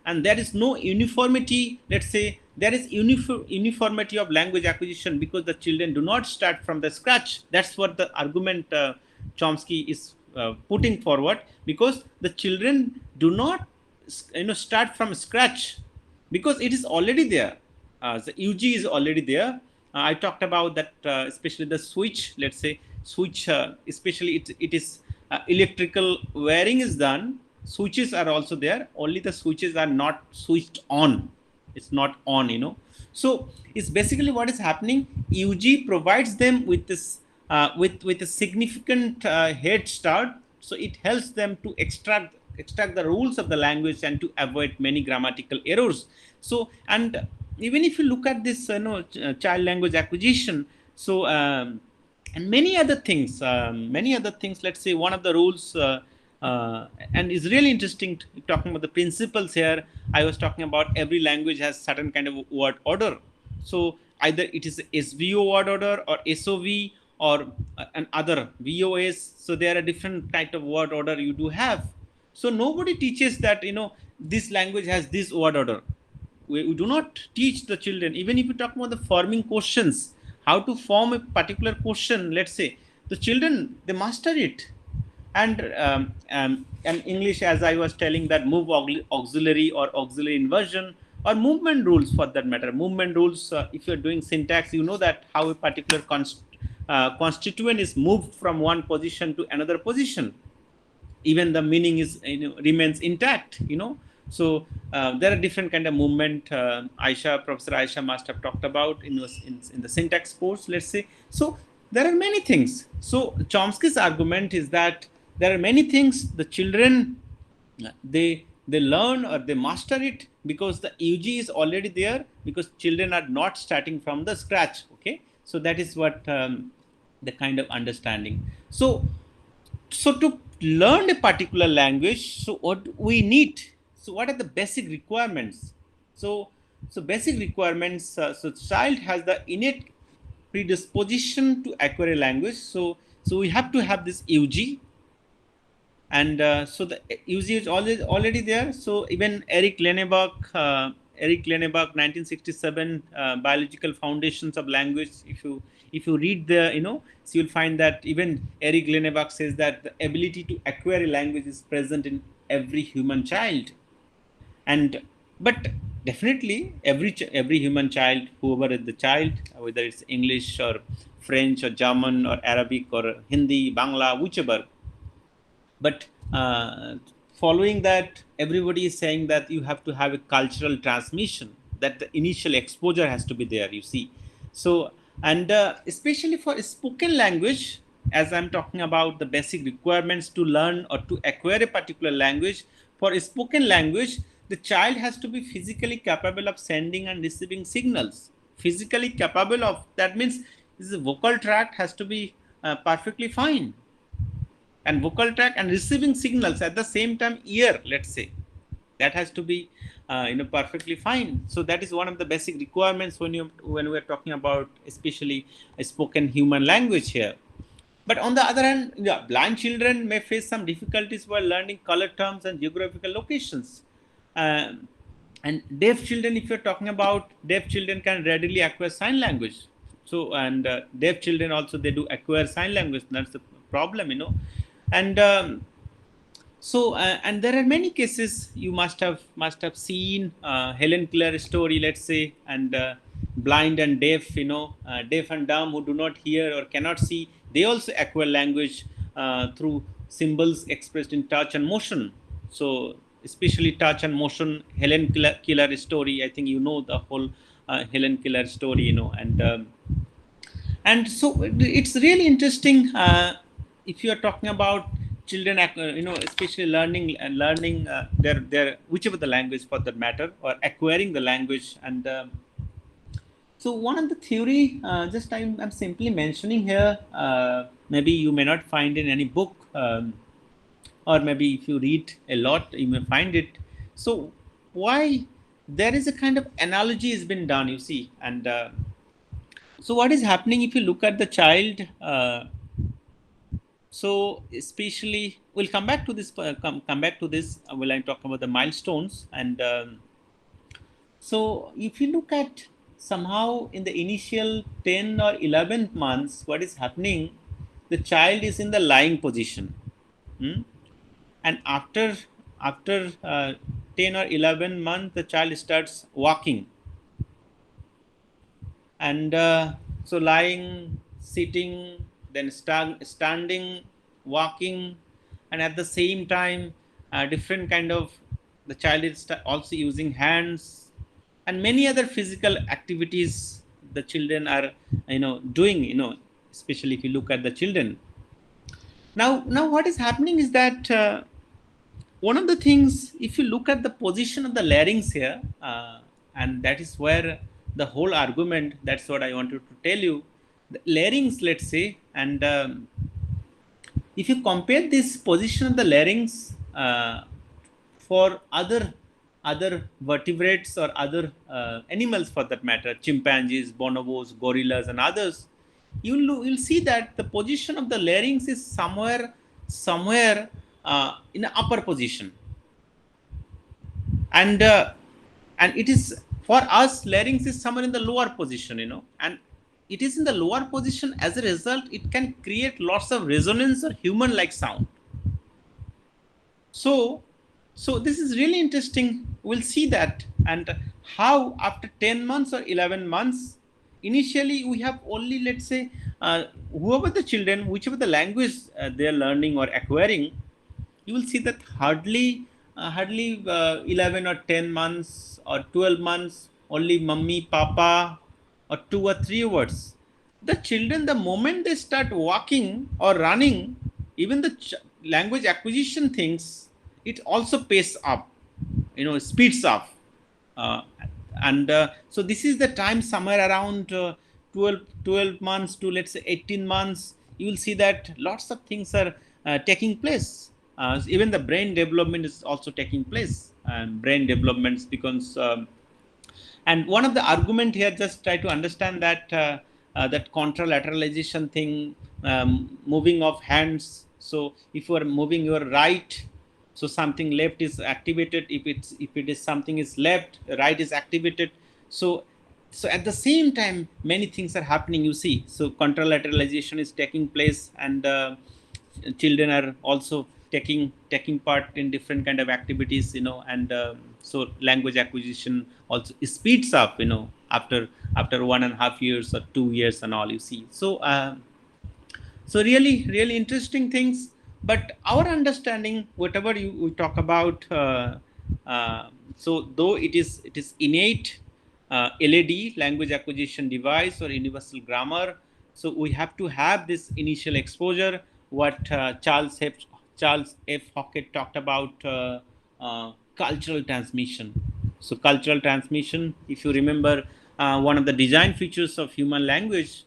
and there is no uniformity, let's say, there is uniformity of language acquisition because the children do not start from the scratch. That's what the argument Chomsky is putting forward, because the children do not start from scratch because it is already there. The UG is already there. I talked about that, especially the switch. Let's say switch, especially it is electrical wiring is done. Switches are also there. Only the switches are not switched on. It's not on. So it's basically what is happening. UG provides them with this with a significant head start. So it helps them to extract the rules of the language and to avoid many grammatical errors. So, and even if you look at this child language acquisition, so and many other things, let's say one of the rules, and it's really interesting talking about the principles here. I was talking about every language has certain kind of word order. So either it is SVO word order or SOV or an other VOS. So there are different type of word order you do have. So nobody teaches that, this language has this word order. We do not teach the children. Even if you talk about the forming questions, how to form a particular question, let's say, the children, they master it. And English, as I was telling, that move auxiliary or auxiliary inversion or movement rules for that matter. Movement rules, if you're doing syntax, you know that how a particular constituent is moved from one position to another position. Even the meaning is remains intact. So there are different kind of movement. Professor Aisha must have talked about in the syntax course, let's say. So there are many things. So Chomsky's argument is that there are many things the children they learn or they master it because the UG is already there, because children are not starting from the scratch. Okay, so that is what the kind of understanding. So to learn a particular language, so what we need, so what are the basic requirements? So basic requirements, so child has the innate predisposition to acquire a language. So we have to have this UG, and so the UG is already there. So even Eric Lenebach, 1967, Biological Foundations of Language. If you read so you'll find that even Eric Lenebach says that the ability to acquire a language is present in every human child. But definitely every human child, whoever is the child, whether it's English or French or German or Arabic or Hindi, Bangla, whichever. But following that, everybody is saying that you have to have a cultural transmission, that the initial exposure has to be there, you see. So, and especially for spoken language, as I'm talking about the basic requirements to learn or to acquire a particular language, for a spoken language, the child has to be physically capable of sending and receiving signals. Physically capable of, that means the vocal tract has to be perfectly fine. And vocal tract and receiving signals at the same time, ear, let's say, that has to be perfectly fine. So that is one of the basic requirements when we are talking about especially a spoken human language here. But on the other hand, blind children may face some difficulties while learning color terms and geographical locations. And deaf children, if you're talking about, deaf children can readily acquire sign language. So, and deaf children also, they do acquire sign language. That's the problem, And and there are many cases you must have seen. Helen Keller story, let's say, and blind and deaf, deaf and dumb who do not hear or cannot see, they also acquire language through symbols expressed in touch and motion. So especially touch and motion. Helen Keller story, I think the whole Helen Keller story, and so it's really interesting. If you are talking about children, especially learning their whichever the language for that matter, or acquiring the language. And so one of the theory, just I'm simply mentioning here, maybe you may not find in any book, or maybe if you read a lot, you may find it. So why there is a kind of analogy has been done, you see. And so what is happening if you look at the child, so especially we'll come back to this when I talk about the milestones. And So if you look at somehow in the initial 10 or 11 months, what is happening, the child is in the lying position. And after 10 or 11 months, the child starts walking. And so lying, sitting, then standing, walking, and at the same time, different kind of, the child is also using hands and many other physical activities the children are doing, especially if you look at the children. Now what is happening is that one of the things, if you look at the position of the larynx here, and that is where the whole argument, that's what I wanted to tell you, the larynx, let's say, and if you compare this position of the larynx for other vertebrates or other animals for that matter, chimpanzees, bonobos, gorillas, and others, you'll see that the position of the larynx is somewhere in the upper position, and it is, for us, larynx is somewhere in the lower position, and it is in the lower position. As a result, it can create lots of resonance or human like sound. So this is really interesting. We'll see that, and how after 10 months or 11 months, initially we have only, let's say, whoever the children, whichever the language they are learning or acquiring, you will see that hardly 11 or 10 months or 12 months, only mummy, papa, or 2 or 3 words. The children, the moment they start walking or running, even the language acquisition things, it also pace up, speeds up. And so this is the time, somewhere around 12 months to, let's say, 18 months, you will see that lots of things are taking place. Even the brain development is also taking place, and brain developments becomes and one of the argument here, just try to understand that that contralateralization thing, moving of hands. So if you are moving your right, so something left is activated. If it is something is left, right is activated. So at the same time, many things are happening, you see. So contralateralization is taking place, and children are also taking part in different kind of activities, and so language acquisition also speeds up, after 1.5 years or 2 years and all, you see. So really interesting things. But our understanding, whatever we talk about, so though it is innate, LAD, language acquisition device, or universal grammar, so we have to have this initial exposure, what Charles F. Hockett talked about, cultural transmission. So cultural transmission, if you remember, one of the design features of human language,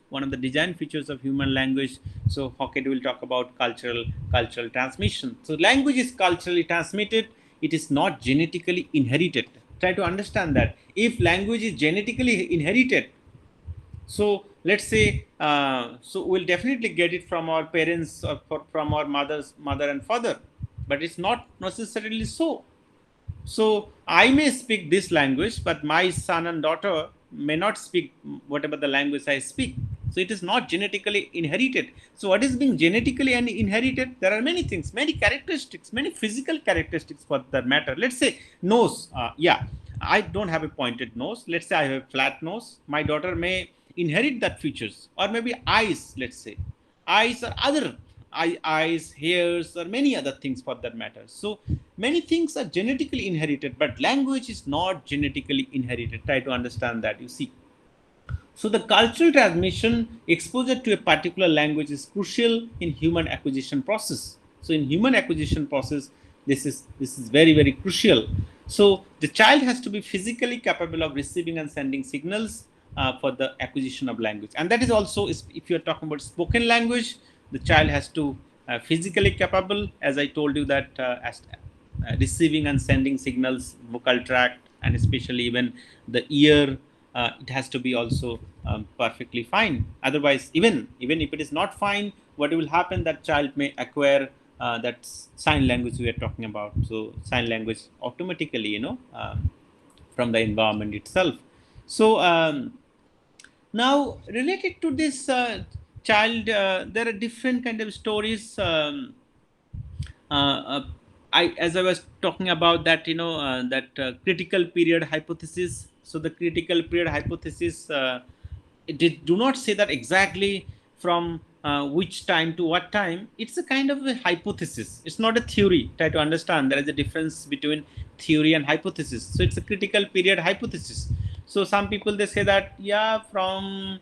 so Hockett will talk about cultural transmission. So language is culturally transmitted. It is not genetically inherited. Try to understand that. If language is genetically inherited, so let's say, so we'll definitely get it from our parents or from our mother and father, but it's not necessarily so. So I may speak this language, but my son and daughter may not speak whatever the language I speak. So it is not genetically inherited. So what is being genetically inherited? There are many things, many characteristics, many physical characteristics for that matter. Let's say nose. I don't have a pointed nose. Let's say I have a flat nose. My daughter may inherit that features. Or maybe eyes, let's say. Eyes or other eyes, hairs, or many other things for that matter. So many things are genetically inherited, but language is not genetically inherited. Try to understand that, you see. So the cultural transmission, exposure to a particular language is crucial in human acquisition process. So in human acquisition process, this is very, very crucial. So the child has to be physically capable of receiving and sending signals for the acquisition of language. And that is also, if you're talking about spoken language, the child has to physically capable, as I told you, that receiving and sending signals, vocal tract, and especially even the ear, it has to be also perfectly fine. Otherwise, even if it is not fine, what will happen, that child may acquire that sign language we are talking about. So sign language automatically, from the environment itself. So now related to this child, there are different kind of stories. As I was talking about that, that critical period hypothesis. So the critical period hypothesis, do not say that exactly from which time to what time. It's a kind of a hypothesis. It's not a theory. Try to understand there is a difference between theory and hypothesis. So it's a critical period hypothesis. So some people, they say that, yeah, from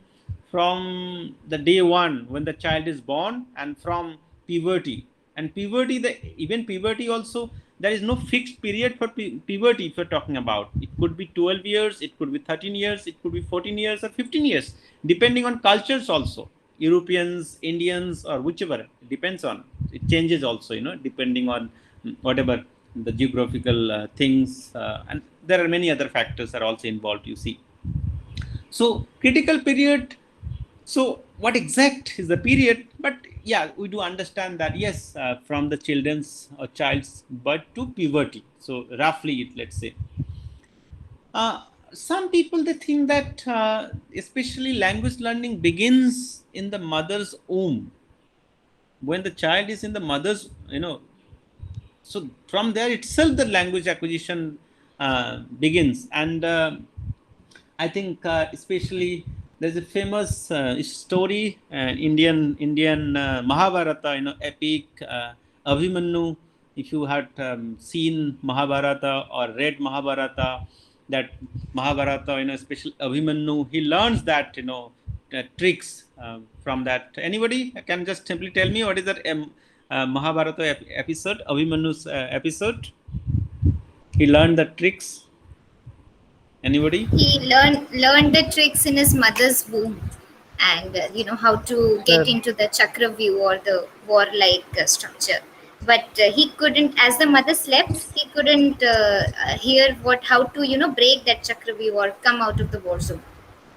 the day one when the child is born, and from puberty. And puberty, even puberty also, there is no fixed period for puberty. If you're talking about, it could be 12 years, it could be 13 years, it could be 14 years or 15 years, depending on cultures also, Europeans, Indians, or whichever. It depends on, it changes also, depending on whatever the geographical things, and there are many other factors are also involved, you see. So critical period, so what exact is the period? But yeah, we do understand that, yes, from the children's or child's birth to puberty. So roughly, let's say. Some people, they think that especially language learning begins in the mother's womb. When the child is in the mother's, so from there itself the language acquisition begins. And I think especially there's a famous story, Indian Mahabharata, epic, Abhimanyu. If you had seen Mahabharata or read Mahabharata, that Mahabharata, especially Abhimanyu, he learns that, tricks from that. Anybody can just simply tell me what is that Mahabharata episode, Abhimanyu's episode? He learned the tricks. Anybody? He learned the tricks in his mother's womb, and how to get into the chakra view or the warlike structure. But he couldn't, as the mother slept, he couldn't hear how to break that chakra view or come out of the war zone.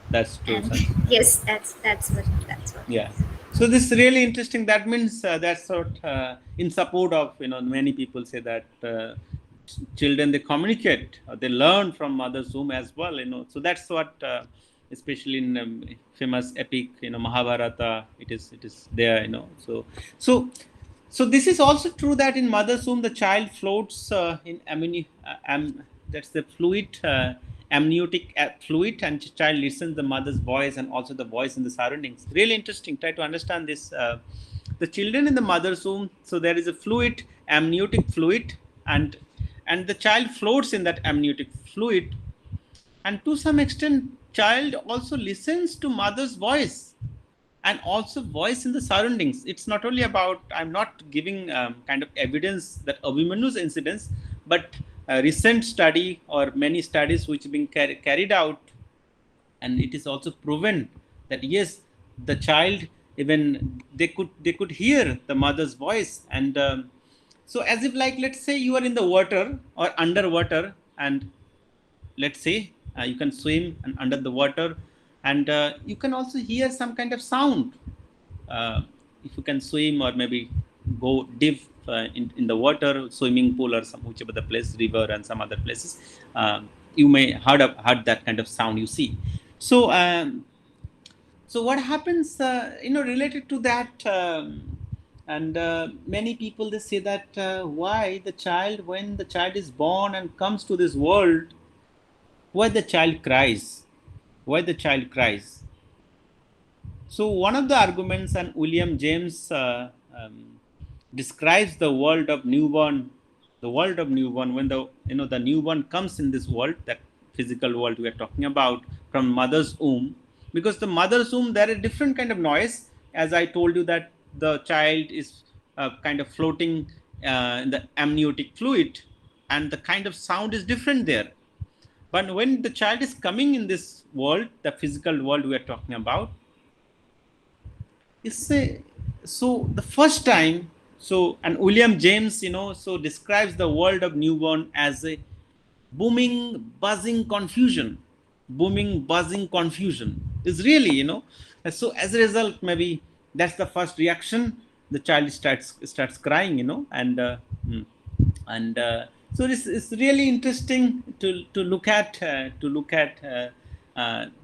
That's true. And yes, that's what. Yeah. So this is really interesting. That means that's what in support of many people say that children, they communicate, they learn from mother's womb as well. So that's what especially in famous epic Mahabharata, it is there. So this is also true that in mother's womb the child floats in that's the fluid, amniotic fluid, and child listens the mother's voice and also the voice in the surroundings. Really interesting. Try to understand this. The children in the mother's womb, so there is a fluid, amniotic fluid, and the child floats in that amniotic fluid, and to some extent child also listens to mother's voice and also voice in the surroundings. It's not only about, I'm not giving kind of evidence that Abhimanyu's incidents, but a recent study or many studies which have been carried out, and it is also proven that yes, the child, even they could hear the mother's voice. And so as if, like, let's say you are in the water or underwater, and let's say you can swim and under the water, and you can also hear some kind of sound. If you can swim or maybe go deep in the water, swimming pool or whichever the place, river and some other places, you may heard that kind of sound, you see. So so what happens related to that, and many people, they say that why the child, when the child is born and comes to this world, why the child cries. So one of the arguments, and William James describes the world of newborn when the newborn comes in this world, that physical world we are talking about, from mother's womb. Because the mother's womb, there is a different kind of noise, as I told you, that the child is kind of floating in the amniotic fluid, and the kind of sound is different there. But when the child is coming in this world, the physical world we are talking about, so the first time, and William James, so describes the world of newborn as a booming, buzzing confusion. Is really, so as a result, maybe that's the first reaction. The child starts crying, and So it's really interesting to look at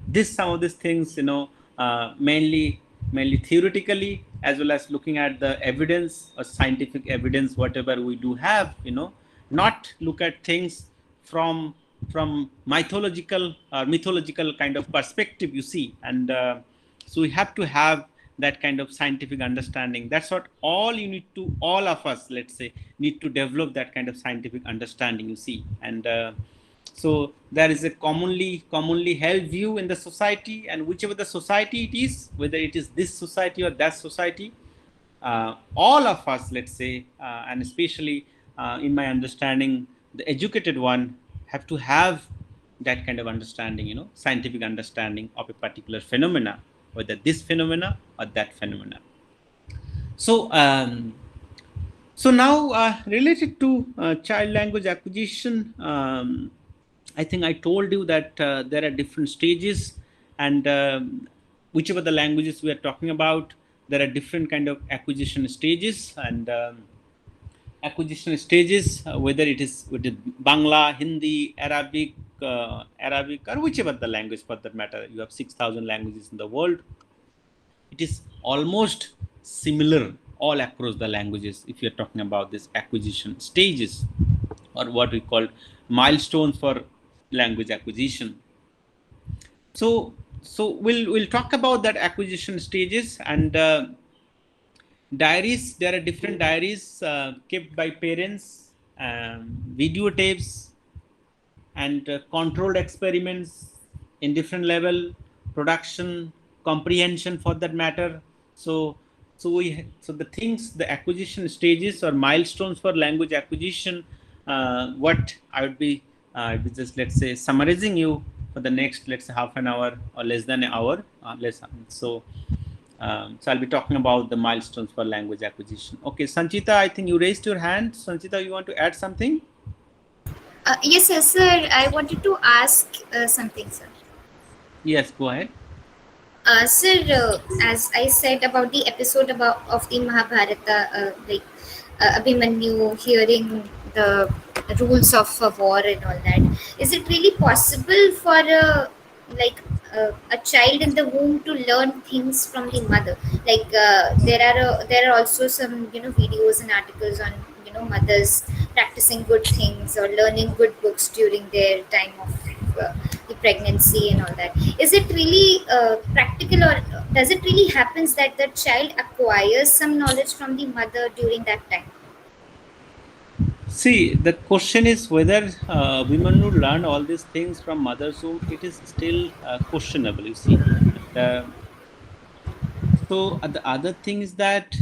this, some of these things, mainly theoretically, as well as looking at the evidence or scientific evidence, whatever we do have, not look at things from mythological kind of perspective, you see. And so we have to have that kind of scientific understanding. That's what all of us, let's say, need to develop, that kind of scientific understanding, you see. And so there is a commonly held view in the society, and whichever the society it is, whether it is this society or that society, all of us, let's say, and especially in my understanding, the educated one have to have that kind of understanding, scientific understanding of a particular phenomena, whether this phenomena or that phenomena. So so now related to child language acquisition, I think I told you that there are different stages, and whichever the languages we are talking about, there are different kind of acquisition stages. And acquisition stages, whether it is Bangla, Hindi, Arabic, or whichever the language for that matter. You have 6,000 languages in the world. It is almost similar all across the languages if you're talking about this acquisition stages, or what we call milestones for language acquisition. So we'll talk about that acquisition stages. And diaries, there are different diaries kept by parents, videotapes, and controlled experiments in different level, production, comprehension for that matter. So the things, the acquisition stages or milestones for language acquisition, what I would be just, let's say, summarizing you for the next, let's say, half an hour or less than an hour. So I'll be talking about the milestones for language acquisition. Okay, Sanchita, I think you raised your hand. Sanchita, you want to add something? Yes, sir. I wanted to ask something, sir. Yes, go ahead. Sir, as I said about the episode of the Mahabharata, Abhimanyu hearing the rules of war and all that, is it really possible for a child in the womb to learn things from the mother? Like there are also some videos and articles on mothers practicing good things or learning good books during their time of the pregnancy and all that. Is it really practical, or does it really happens that the child acquires some knowledge from the mother during that time? See, the question is whether women would learn all these things from mother's womb. It is still questionable, you see. So the other thing is that,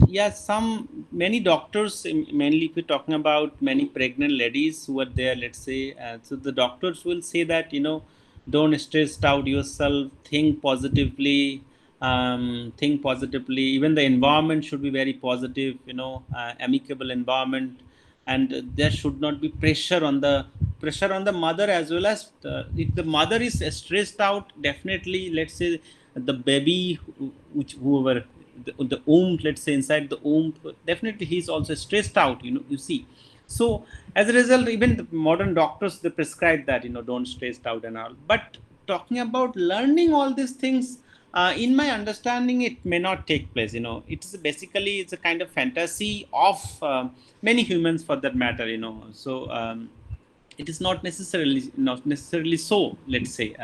many doctors, mainly if we're talking about many pregnant ladies who are there, let's say, so the doctors will say that, don't stress out yourself, think positively. Even the environment should be very positive, amicable environment, and there should not be pressure on the mother, as well as if the mother is stressed out, definitely, let's say, the baby, whoever the womb, let's say, inside the womb, definitely he's also stressed out, you see. So as a result, even the modern doctors, they prescribe that, don't stress out and all. But talking about learning all these things, in my understanding, it may not take place. It's a kind of fantasy of many humans for that matter. So it is not necessarily so, let's say.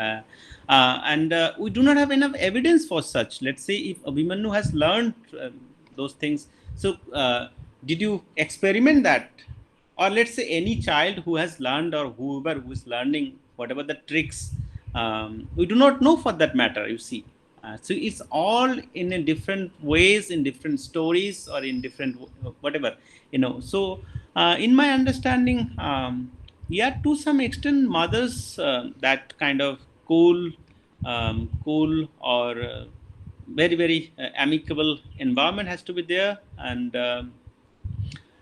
And we do not have enough evidence for such. Let's say if Abhimanyu has learned those things, so did you experiment that? Or let's say any child who has learned, or whoever who is learning, whatever the tricks, we do not know for that matter, you see. So it's all in a different ways, in different stories, or in different whatever, So in my understanding, to some extent, mothers, that kind of cool or very, very amicable environment has to be there. And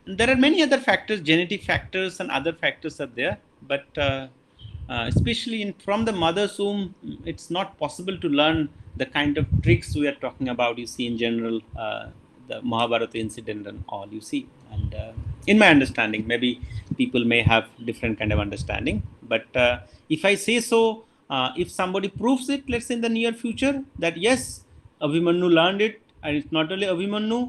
there are many other factors, genetic factors and other factors are there. But especially from the mother's womb, it's not possible to learn the kind of tricks we are talking about, you see, in general, the Mahabharata incident and all, you see. And in my understanding, maybe people may have different kind of understanding. But if I say so, if somebody proves it, let's say in the near future, that yes, Abhimanyu learned it, and it's not only Abhimanyu,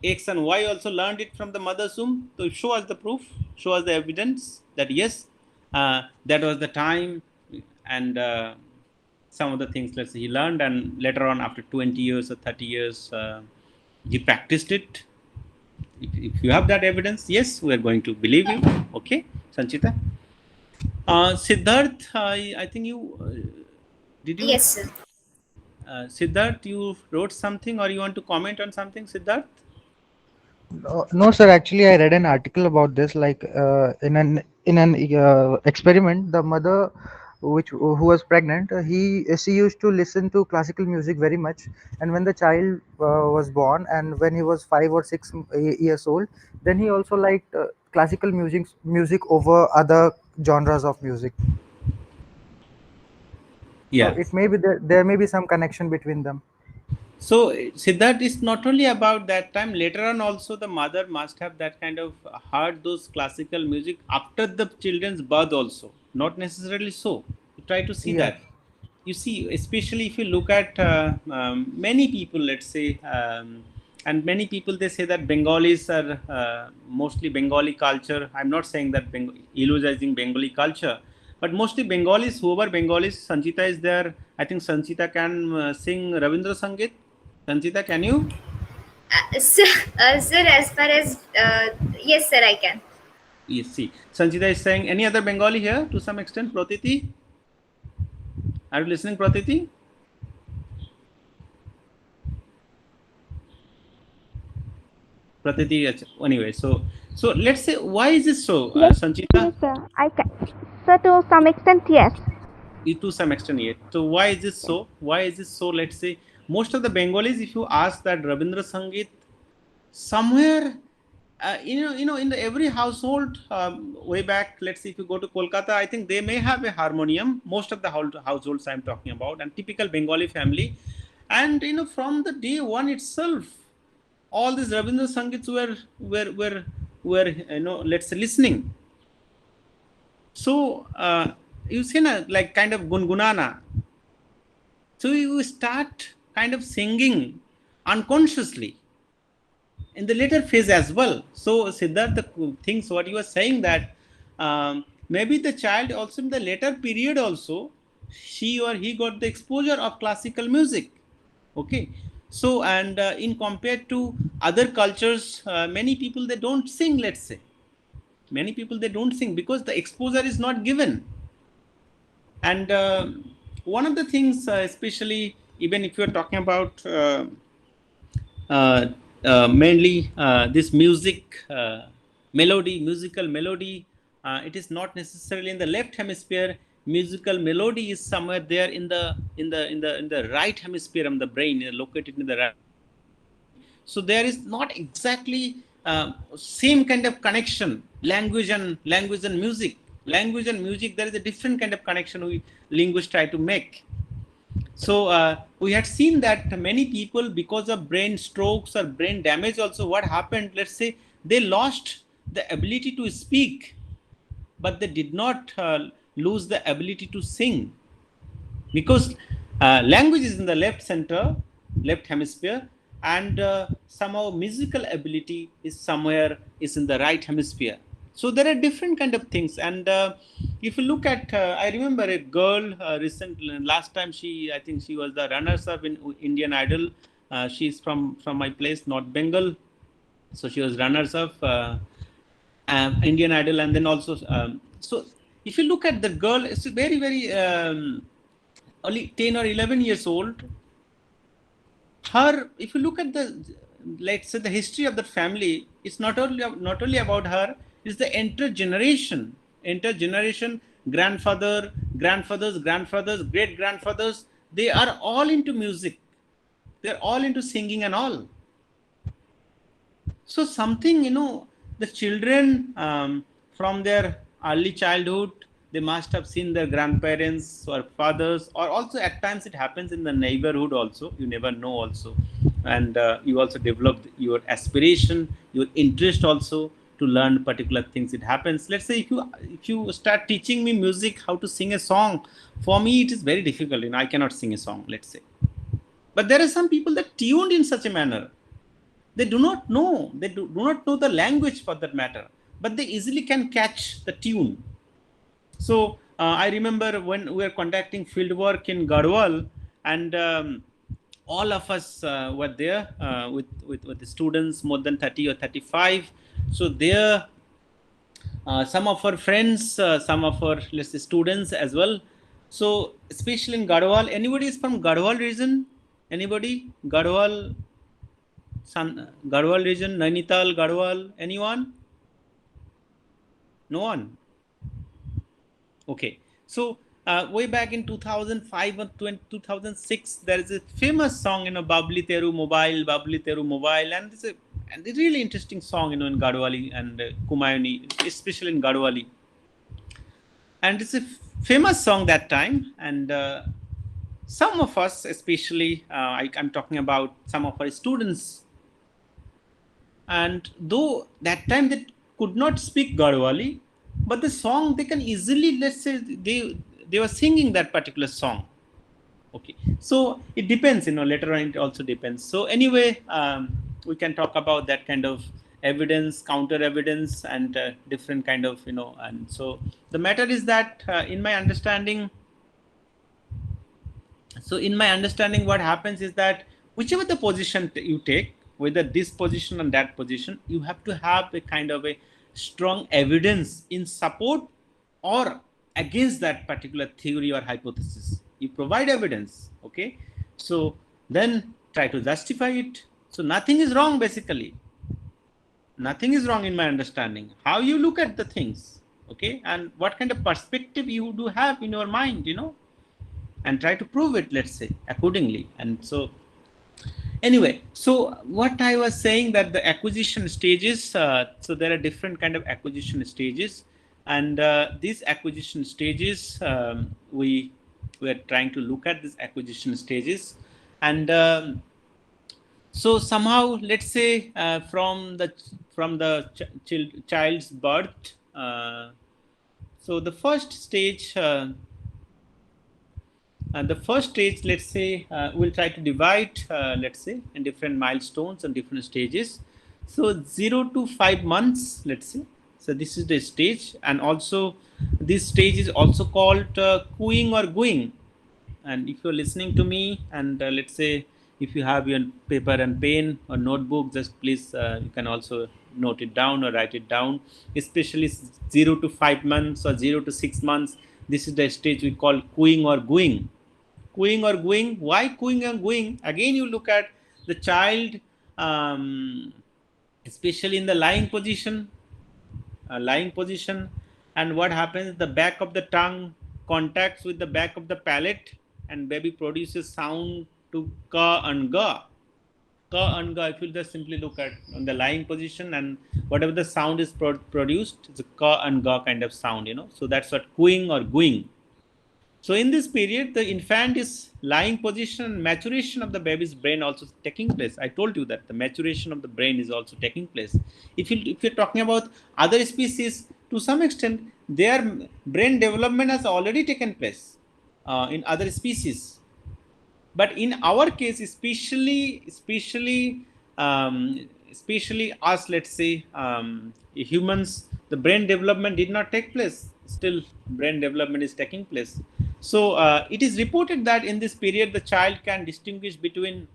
X and Y also learned it from the mother's womb. So show us the proof, show us the evidence that yes, that was the time, and some of the things, let's say, he learned, and later on, after 20 years or 30 years, he practiced it. If you have that evidence, yes, we are going to believe you. Okay, Sanchita. Siddharth, I think you did you? Yes, sir. Siddharth, you wrote something, or you want to comment on something, Siddharth? No, sir. Actually, I read an article about this. Like in an experiment, the mother, who was pregnant, she used to listen to classical music very much. And when the child was born, and when he was 5 or 6 years old, then he also liked classical music over other genres of music. Yeah. So it may be there may be some connection between them. So Siddharth, is not only about that time. Later on, also the mother must have that kind of heard those classical music after the children's birth also. Not necessarily so. You try to see Yeah. that. You see, especially if you look at many people, let's say, and many people, they say that Bengalis are mostly Bengali culture. I'm not saying that eulogizing Bengali culture, but mostly Bengalis, whoever Bengalis, Sanchita is there. I think Sanchita can sing Rabindra Sangeet. Sanchita, can you? Sir, as far as yes, sir, I can. Yes, see. Sanchita is saying, any other Bengali here to some extent? Pratiti? Are you listening, Pratiti? Pratiti, anyway, so let's say, why is this so, Yes, Sanchita? yes, sir. I can. Sir, to some extent, yes. To some extent, yes. So why is this so? Why is this so? Let's say most of the Bengalis, if you ask that Rabindra Sangeet, somewhere, in every household, way back, let's say if you go to Kolkata, I think they may have a harmonium. Most of the households I'm talking about, and typical Bengali family, and from the day one itself, all these Rabindra Sangeets were let's say, listening. So you see, like kind of gungunana. So you start kind of singing unconsciously in the later phase as well. So Siddharth, the things what you are saying, that maybe the child also in the later period also, she or he got the exposure of classical music. Okay. So, and in compared to other cultures, many people, they don't sing, let's say. Many people, they don't sing because the exposure is not given. And one of the things, especially even if you're talking about mainly this musical melody, it is not necessarily in the left hemisphere. Musical melody is somewhere there in the right hemisphere of the brain, located in the right. So there is not exactly same kind of connection. Language and music. Language and music, there is a different kind of connection we linguists try to make. So we had seen that many people, because of brain strokes or brain damage also, what happened, let's say, they lost the ability to speak, but they did not lose the ability to sing, because language is in the left hemisphere, and somehow musical ability is in the right hemisphere. So there are different kind of things. And if you look at, I remember a girl last time, I think she was the runners-up in Indian Idol. She's from my place, North Bengal. So she was runners-up Indian Idol. And then also, so if you look at the girl, it's very, very only 10 or 11 years old. If you look at let's say, the history of the family, it's not only about her, it's the intergeneration, grandfathers, great grandfathers, they are all into music. They're all into singing and all. So something, the children from their early childhood, they must have seen their grandparents or fathers, or also at times it happens in the neighborhood also. You never know also. And you also develop your aspiration, your interest also to learn particular things. It happens. Let's say if you start teaching me music, how to sing a song, for me it is very difficult. I cannot sing a song, let's say. But there are some people that tuned in such a manner. They do not know. They do not know the language for that matter, but they easily can catch the tune. So I remember when we were conducting field work in Garhwal, and all of us were there with the students, more than 30 or 35. So there, some of our friends, some of our, let's say, students as well. So especially in Garhwal, anybody is from Garhwal region? Anybody? Garhwal region, Nainital, Garhwal, anyone? No one? Okay. So way back in 2005 or 2006, there is a famous song, Babli Teru Mobile, and it's a really interesting song, in Garhwali and Kumayuni, especially in Garhwali. And it's a famous song that time, and some of us, especially, I'm talking about some of our students, and though that time they could not speak Garhwali, but the song they can easily, let's say, they were singing that particular song. Okay, so it depends, later on it also depends. So anyway, we can talk about that kind of evidence, counter evidence, and different kind of, and so the matter is that in my understanding, what happens is that whichever the position you take, whether this position or that position, you have to have a kind of a strong evidence in support or against that particular theory or hypothesis. You provide evidence, okay? So then try to justify it. So nothing is wrong, basically. Nothing is wrong in my understanding. How you look at the things, okay? And what kind of perspective you do have in your mind, and try to prove it, let's say, accordingly. And so anyway, so what I was saying, that the acquisition stages, so there are different kind of acquisition stages, and these acquisition stages, we are trying to look at these acquisition stages, and so somehow, let's say, from the child's birth, so the first stage, let's say, we'll try to divide, let's say, in different milestones and different stages. So 0 to 5 months, let's say. So this is the stage, and also this stage is also called cooing or gooing. And if you're listening to me, and let's say, if you have your paper and pen or notebook, just please, you can also note it down or write it down, especially 0 to 5 months or 0 to 6 months. This is the stage we call cooing or gooing. Cooing or gooing. Why cooing and gooing? Again, you look at the child, especially in the lying position, and what happens? The back of the tongue contacts with the back of the palate, and baby produces sound to ka and ga. Ka and ga. If you just simply look at on the lying position, and whatever the sound is produced, it's a ka and ga kind of sound, So that's what cooing or gooing. So in this period, the infant is lying position, and maturation of the baby's brain also taking place. I told you that the maturation of the brain is also taking place. If you're talking about other species, to some extent, their brain development has already taken place in other species. But in our case, especially us, let's say, humans, the brain development did not take place. Still, brain development is taking place. So it is reported that in this period, the child can distinguish between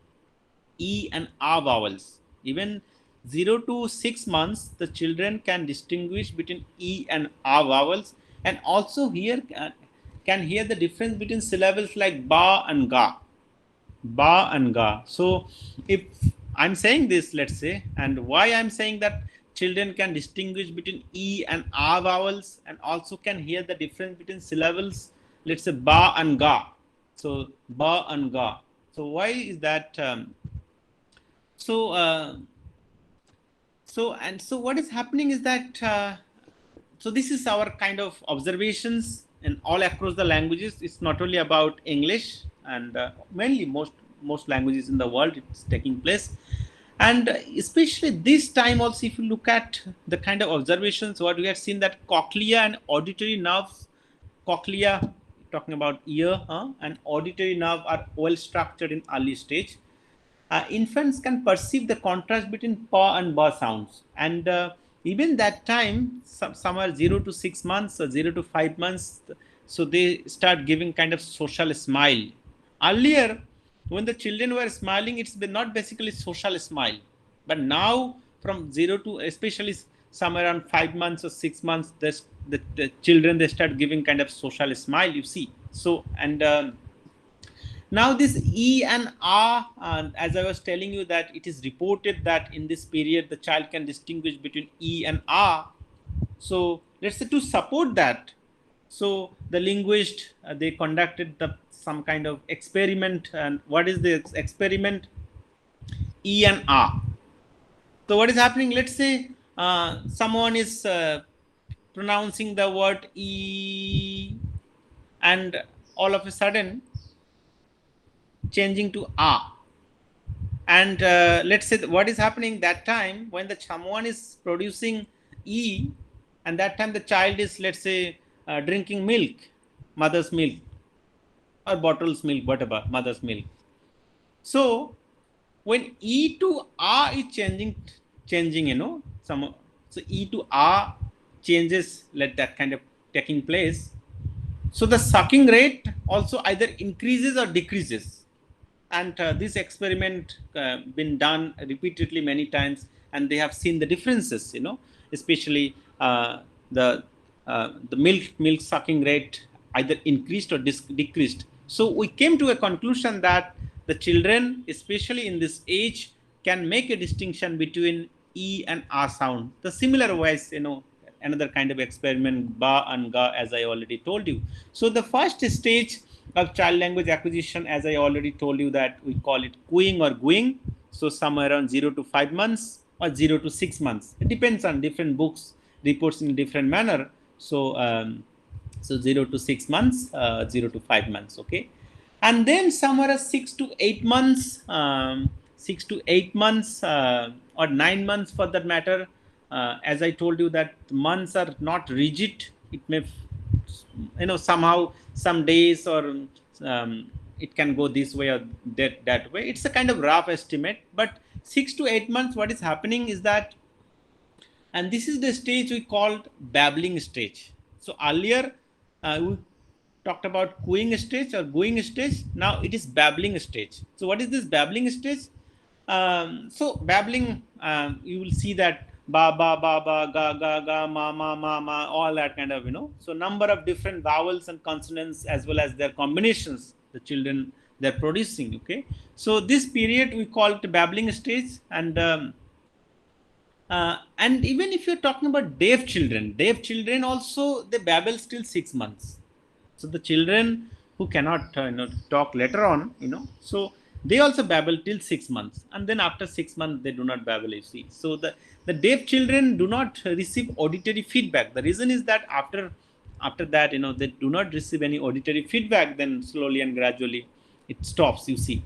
E and A vowels. Even 0 to 6 months, the children can distinguish between E and A vowels, and also can hear the difference between syllables like ba and ga. Ba and ga. So if I'm saying this, let's say, and why I'm saying that children can distinguish between E and A vowels, and also can hear the difference between syllables, let's say ba and ga. So ba and ga. So why is that? So what is happening is that so this is our kind of observations in all across the languages. It's not only about English, and mainly most languages in the world it's taking place. And especially this time also, if you look at the kind of observations, what we have seen that cochlea and auditory nerves, cochlea talking about ear, and auditory nerve are well structured in early stage. Infants can perceive the contrast between pa and ba sounds, and even that time, some are 0 to 6 months or 0 to 5 months, so they start giving kind of social smile. Earlier, when the children were smiling, it's been not basically social smile, but now from 0 to especially somewhere around 5 months or 6 months, the children, they start giving kind of social smile, you see. So, and now this E and R, as I was telling you, that it is reported that in this period the child can distinguish between E and R. So let's say to support that, so the linguist, they conducted some kind of experiment. And what is the experiment? E and R. So what is happening? Let's say someone is pronouncing the word E, and all of a sudden changing to R. And let's say what is happening that time when the someone is producing E, and that time the child is, let's say, drinking milk, mother's milk, or bottles milk, whatever, mother's milk. So when E to R is changing, you know, so E to R changes, let that kind of taking place. So the sucking rate also either increases or decreases. And this experiment been done repeatedly many times, and they have seen the differences, you know, especially the milk sucking rate either increased or decreased. So we came to a conclusion that the children, especially in this age, can make a distinction between E and R sound. The similar ways, you know, another kind of experiment, ba and ga, as I already told you. So the first stage of child language acquisition, as I already told you, that we call it cooing or gooing. So somewhere around 0 to 5 months or 0 to 6 months. It depends on different books, reports in different manner. So so 0 to 6 months, 0 to 5 months, okay. And then somewhere 6 to 8 months, 6 to 8 months or 9 months for that matter. As I told you, that months are not rigid. It may, you know, somehow some days, or it can go this way or that way. It's a kind of rough estimate, but 6 to 8 months, what is happening is that, and this is the stage we called babbling stage. So earlier we talked about cooing stage or gooing stage. Now it is babbling stage. So what is this babbling stage? So babbling, you will see that ba ba ba ba, ga ga ga, ma ma ma ma, all that kind of, you know. So number of different vowels and consonants, as well as their combinations, the children, they're producing, okay. So this period we call it babbling stage. And even if you're talking about deaf children also, they babble still 6 months. So the children who cannot talk later on, you know, so they also babble till 6 months, and then after 6 months they do not babble, you see. So the deaf children do not receive auditory feedback. The reason is that after that, you know, they do not receive any auditory feedback, then slowly and gradually it stops, you see.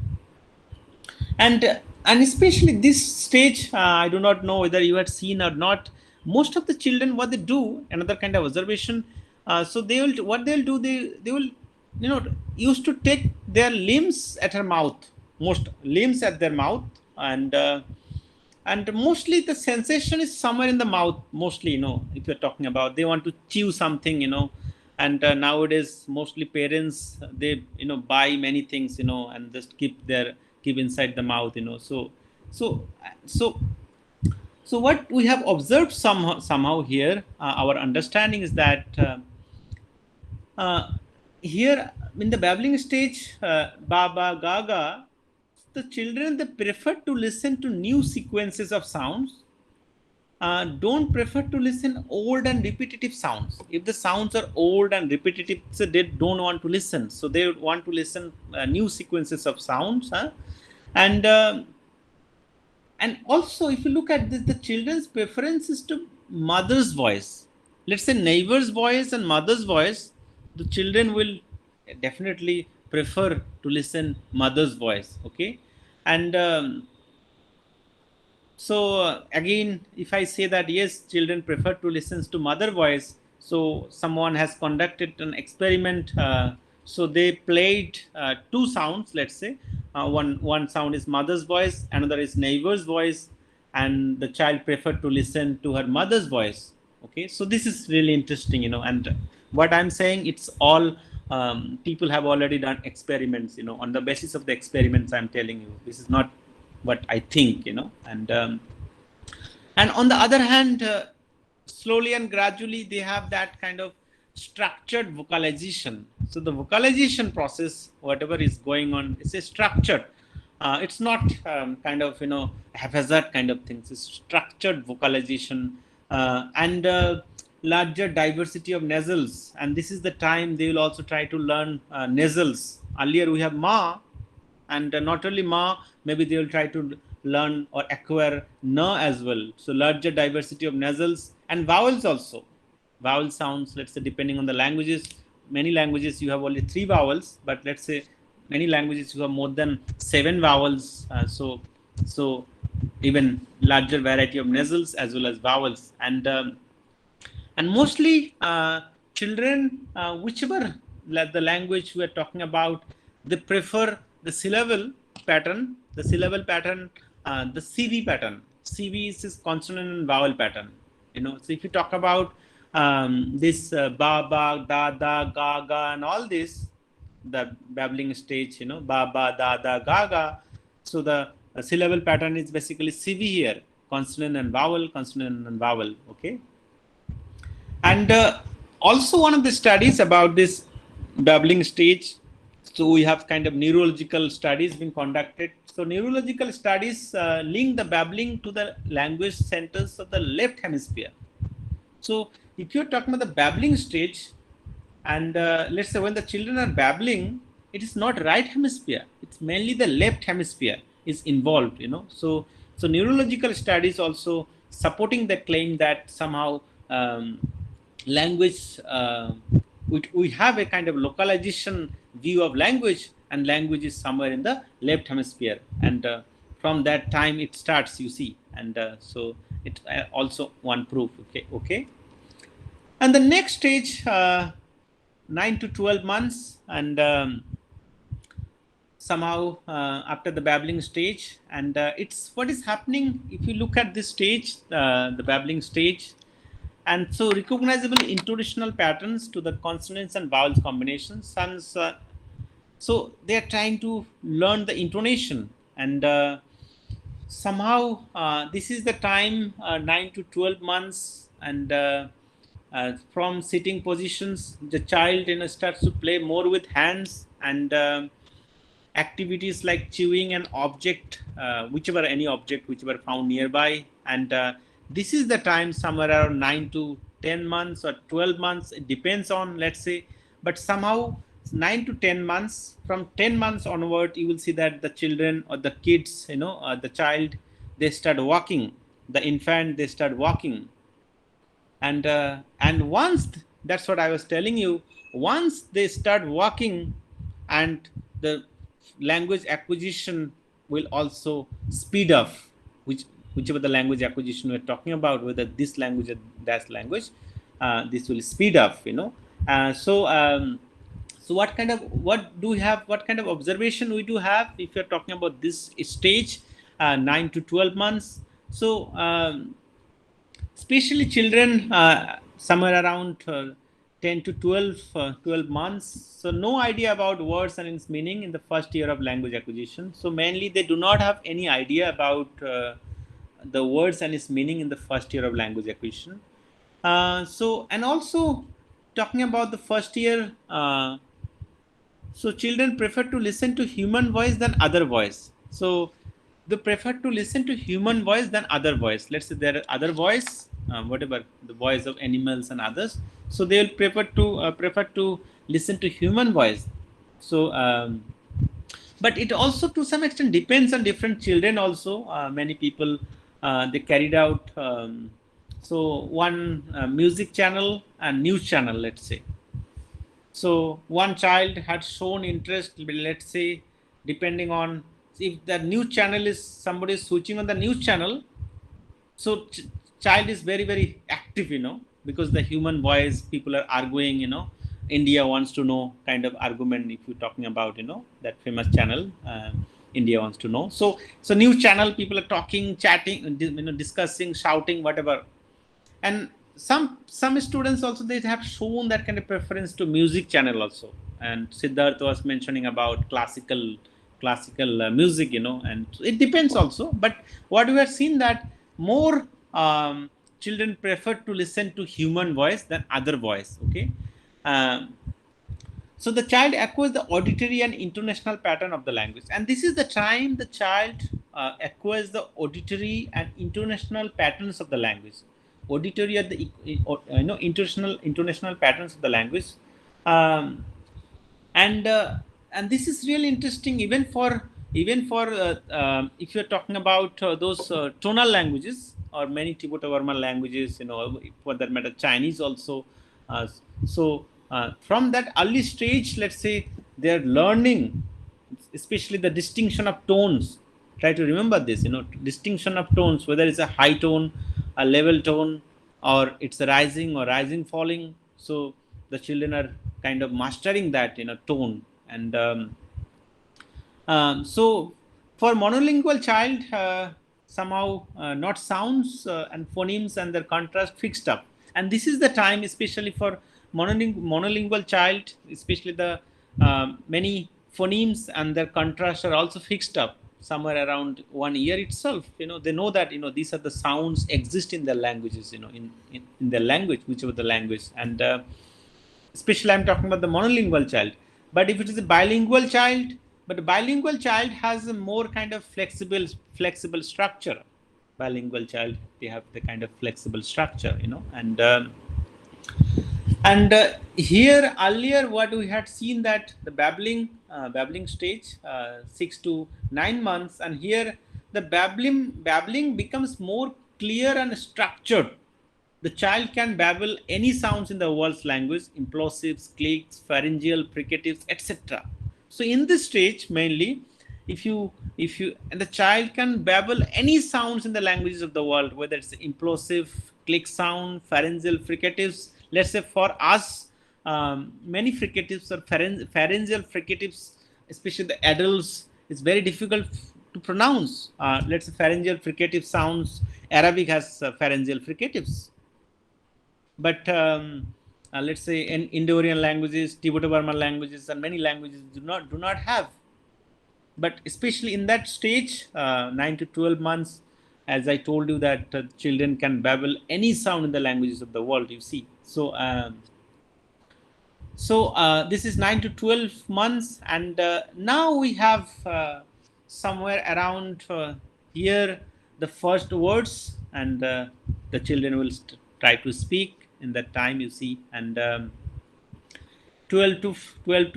And especially this stage, I do not know whether you had seen or not, most of the children, what they do, another kind of observation, so what they'll do, they will, you know, used to take their limbs at her mouth, most limbs at their mouth, and mostly the sensation is somewhere in the mouth, mostly, you know, if you're talking about, they want to chew something, you know. And nowadays mostly parents, they, you know, buy many things, you know, and just keep inside the mouth, you know. So what we have observed somehow here, our understanding is that here in the babbling stage, baba gaga, the children, they prefer to listen to new sequences of sounds, don't prefer to listen old and repetitive sounds. If the sounds are old and repetitive, so they don't want to listen. So they want to listen new sequences of sounds, and also if you look at this, the children's preference is to mother's voice. Let's say neighbor's voice and mother's voice, the children will definitely prefer to listen mother's voice, okay. And So again, if I say that yes, children prefer to listen to mother voice, so someone has conducted an experiment. So they played two sounds. Let's say one sound is mother's voice, another is neighbor's voice, and the child preferred to listen to her mother's voice. Okay, so this is really interesting, and what I'm saying, it's all people have already done experiments, on the basis of the experiments I'm telling you. This is not what I think, and on the other hand, slowly and gradually they have that kind of structured vocalization. So the vocalization process, whatever is going on, is a structured. It's not kind of haphazard kind of things. It's structured vocalization and larger diversity of nasals. And this is the time they will also try to learn nasals. Earlier we have ma, and not only ma, maybe they will try to learn or acquire na as well. So larger diversity of nasals and vowels also. Vowel sounds, let's say, depending on the languages. Many languages you have only 3 vowels, but let's say many languages you have more than 7 vowels. So even larger variety of nasals as well as vowels. And mostly children, whichever the language we are talking about, they prefer the syllable pattern, the CV pattern. CV is consonant and vowel pattern. So if you talk about this ba, ba, da, da, ga, ga, and all this, the babbling stage, ba, ba, da, da, ga, ga. So the syllable pattern is basically CV here, consonant and vowel, okay. And also one of the studies about this babbling stage, so we have kind of neurological studies being conducted. So neurological studies link the babbling to the language centers of the left hemisphere. So if you're talking about the babbling stage, and let's say when the children are babbling, it is not right hemisphere, it's mainly the left hemisphere is involved, So neurological studies also supporting the claim that somehow language, we have a kind of localization view of language, and language is somewhere in the left hemisphere, and from that time it starts, you see. And so it also one proof. Okay. And the next stage, 9 to 12 months, and somehow after the babbling stage, and it's what is happening if you look at this stage, the babbling stage. And so recognizable intonational patterns to the consonants and vowels combinations. So they are trying to learn the intonation, and somehow this is the time, 9 to 12 months, and from sitting positions, the child starts to play more with hands, and activities like chewing an object, whichever found nearby. And this is the time somewhere around 9 to 10 months or 12 months, it depends on, let's say, but somehow 9 to 10 months, from 10 months onward, you will see that the children or the kids, the child, they start walking, the infant, they start walking. And once, that's what I was telling you, once they start walking, and the language acquisition will also speed up, whichever the language acquisition we're talking about, whether this language or that language, this will speed up, so what kind of observation we do have if you're talking about this stage, 9 to 12 months. So especially children somewhere around 10 to 12 months, so no idea about words and its meaning in the first year of language acquisition. So mainly they do not have any idea about the words and its meaning in the first year of language acquisition. So, and also talking about the first year, so children prefer to listen to human voice than other voice. So they prefer to listen to human voice than other voice. Let's say there are other voice, whatever the voice of animals and others. So they will prefer to listen to human voice. So, but it also to some extent depends on different children. Also, many people they carried out so one music channel and news channel, let's say. So one child had shown interest, let's say, depending on if the news channel is somebody is switching on the news channel, So child is very, very active, because the human voice, people are arguing, India wants to know kind of argument. If you're talking about, that famous channel, India wants to know. So new channel, people are talking, chatting, discussing, shouting, whatever. And some students also, they have shown that kind of preference to music channel also. And Siddharth was mentioning about classical music, and it depends also. But what we have seen, that more children prefer to listen to human voice than other voice. Okay. So the child acquires the auditory and intonational pattern of the language, and this is the time the child acquires the auditory and intonational patterns of the language. Auditory are the intonational patterns of the language. um, and this is really interesting, even for if you're talking about those tonal languages, or many Tibeto-Burman languages, for that matter Chinese also. From that early stage, let's say, they're learning, especially the distinction of tones. Try to remember this, distinction of tones, whether it's a high tone, a level tone, or it's a rising or rising falling. So the children are kind of mastering that, tone. And so for monolingual child, somehow not sounds and phonemes and their contrast fixed up. And this is the time, especially for monolingual child, especially the many phonemes and their contrast are also fixed up somewhere around 1 year itself. They know that these are the sounds exist in their languages, in their language, whichever the language. And especially I'm talking about the monolingual child. But if it is a bilingual child, but a bilingual child has a more kind of flexible structure. Bilingual child, they have the kind of flexible structure, and here earlier what we had seen, that the babbling stage, 6 to 9 months, and here the babbling becomes more clear and structured. The child can babble any sounds in the world's language: implosives, clicks, pharyngeal, fricatives, etc. So in this stage, mainly, if you and the child can babble any sounds in the languages of the world, whether it's implosive, click sound, pharyngeal, fricatives. Let's say for us, many fricatives or pharyngeal fricatives, especially the adults, it's very difficult to pronounce. Let's say pharyngeal fricative sounds. Arabic has pharyngeal fricatives. But let's say in Indo-Aryan languages, Tibeto-Burman languages, and many languages do not have. But especially in that stage, 9 to 12 months, as I told you, that children can babble any sound in the languages of the world, you see. So this is 9 to 12 months, and now we have somewhere around here the first words, and the children will try to speak in that time, you see. And 12 to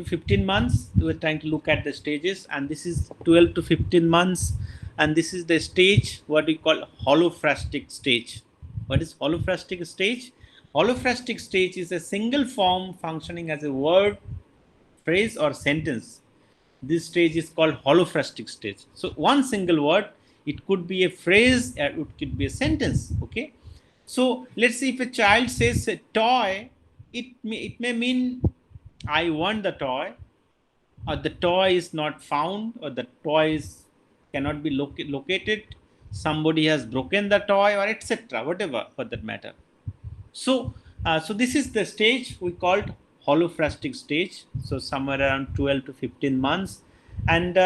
15 months, we were trying to look at the stages, and this is 12 to 15 months, and this is the stage what we call holophrastic stage. What is holophrastic stage? Holophrastic stage is a single form functioning as a word, phrase, or sentence. This stage is called holophrastic stage. So one single word, it could be a phrase, it could be a sentence. Okay. So let's say if a child says a toy, it may mean I want the toy, or the toy is not found, or the toy cannot be located, somebody has broken the toy, or etc., whatever for that matter. So this is the stage we called holophrastic stage. So somewhere around 12 to 15 months, and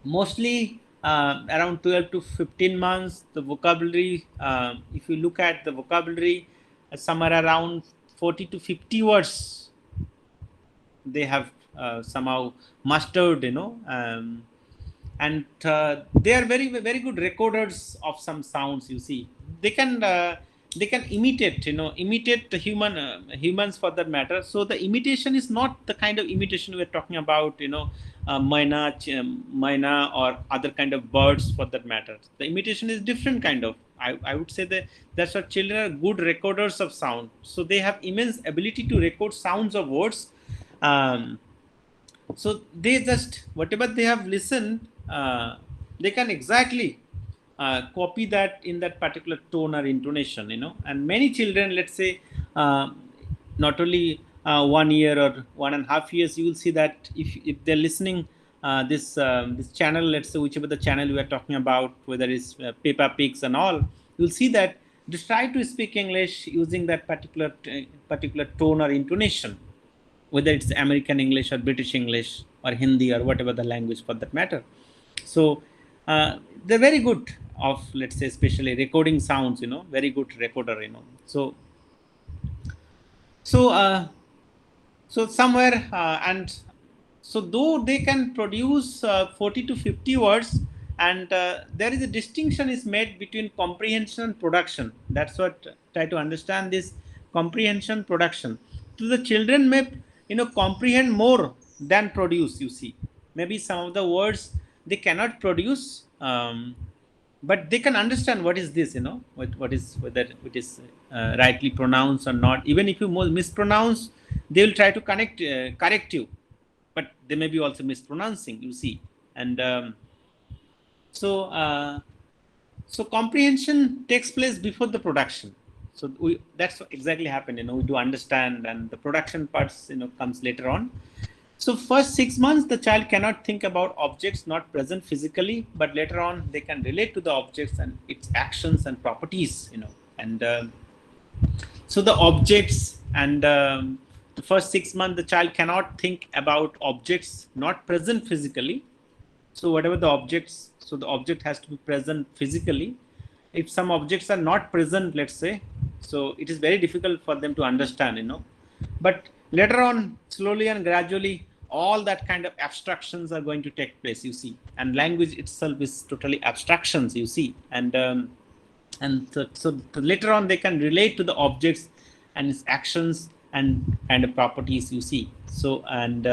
mostly around 12 to 15 months, the vocabulary, if you look at the vocabulary, somewhere around 40 to 50 words they have somehow mastered, and they are very, very good recorders of some sounds, you see. They can imitate the humans for that matter. So the imitation is not the kind of imitation we're talking about, myna or other kind of birds for that matter. The imitation is different kind of. I would say that's what children are good recorders of sound. So they have immense ability to record sounds of words. So they just, whatever they have listened, they can exactly copy that in that particular tone or intonation, and many children, let's say, not only 1 year or 1.5 years, you will see that if they're listening this channel, let's say whichever the channel we are talking about, whether it's Peppa Pigs and all, you'll see that they try to speak English using that particular tone or intonation, whether it's American English or British English or Hindi or whatever the language for that matter. So they're very good of, let's say, especially recording sounds, very good recorder, So somewhere, and so though they can produce 40 to 50 words, and there is a distinction is made between comprehension and production. That's what try to understand this comprehension production. So the children may comprehend more than produce. You see, maybe some of the words they cannot produce, but they can understand what is this, what is, whether it is rightly pronounced or not. Even if you mispronounce, they will try to correct you, but they may be also mispronouncing, you see. And so comprehension takes place before the production. So that's what exactly happened, we do understand, and the production parts comes later on. So first 6 months the child cannot think about objects not present physically, but later on they can relate to the objects and its actions and properties, and so the objects, and the first 6 months the child cannot think about objects not present physically. So whatever the objects, so the object has to be present physically. If some objects are not present, let's say, so it is very difficult for them to understand, but later on, slowly and gradually, all that kind of abstractions are going to take place, you see, and language itself is totally abstractions, you see, and so later on they can relate to the objects and its actions and kind of properties, you see. So, and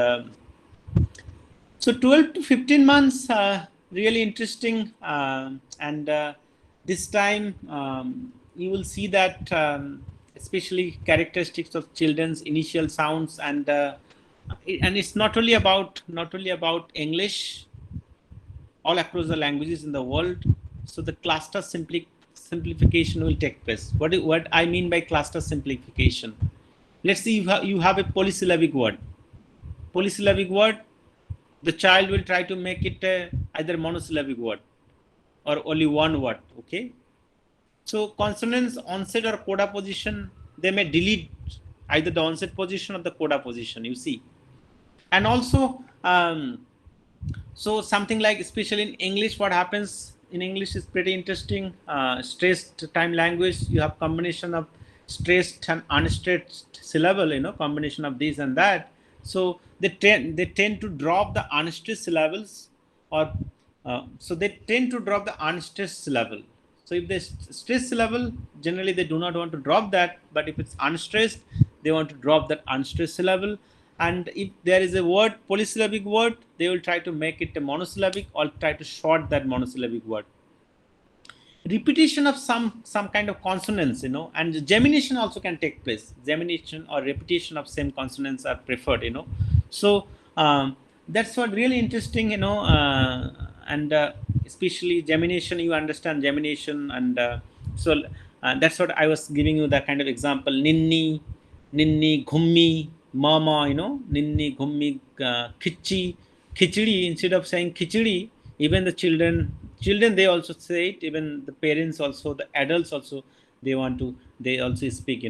so 12 to 15 months, really interesting, and this time you will see that especially characteristics of children's initial sounds, and it's not only about English, all across the languages in the world. So the cluster simplification will take place. What I mean by cluster simplification? Let's see, you have a polysyllabic word. The child will try to make it either monosyllabic word or only one word. Okay. So consonants, onset or coda position, they may delete either the onset position or the coda position, you see. And also, so something like, especially in English, what happens in English is pretty interesting. Stressed time language, you have combination of stressed and unstressed syllable, combination of this and that. So they tend to drop the unstressed syllables, or so they tend to drop the unstressed syllable. So if they stress syllable, generally they do not want to drop that, but if it's unstressed, they want to drop that unstressed syllable. And if there is a word, polysyllabic word, they will try to make it a monosyllabic or try to short that monosyllabic word. Repetition of some kind of consonants, and gemination also can take place. Gemination or repetition of same consonants are preferred, So that's what really interesting, and especially gemination, you understand gemination, and so that's what I was giving you, that kind of example. Ninni, ghummi, mama, ninni, ghummi, khichdi, instead of saying khichdi, even the children they also say it, even the parents also, the adults also, they also speak,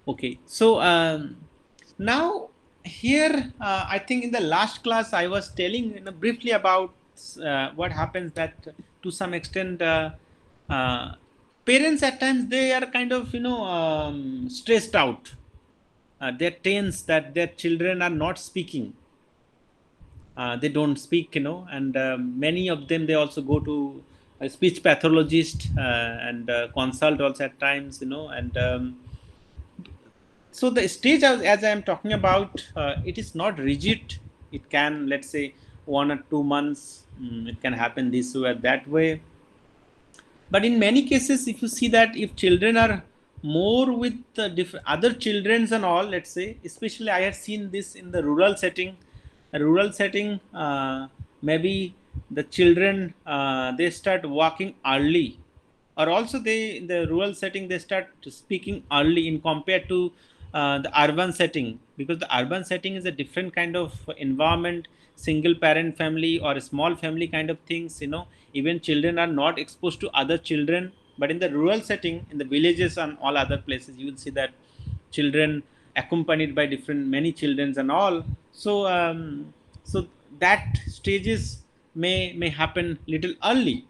Okay, so now here, I think in the last class I was telling briefly about what happens, that to some extent parents at times they are kind of stressed out. They're tense that their children are not speaking. They don't speak, and many of them, they also go to a speech pathologist and consult also at times, and so the stage as I am talking about, it is not rigid. It can, let's say, 1 or 2 months, it can happen this way or that way. But in many cases, if you see that if children are more with different other childrens and all, let's say, especially I have seen this in the rural setting. A rural setting, maybe the children they start walking early, or also they in the rural setting they start speaking early in compared to the urban setting, because the urban setting is a different kind of environment, single parent family or a small family kind of things, even children are not exposed to other children. But in the rural setting, in the villages and all other places, you will see that children accompanied by different many children and all. So that stages may happen little early.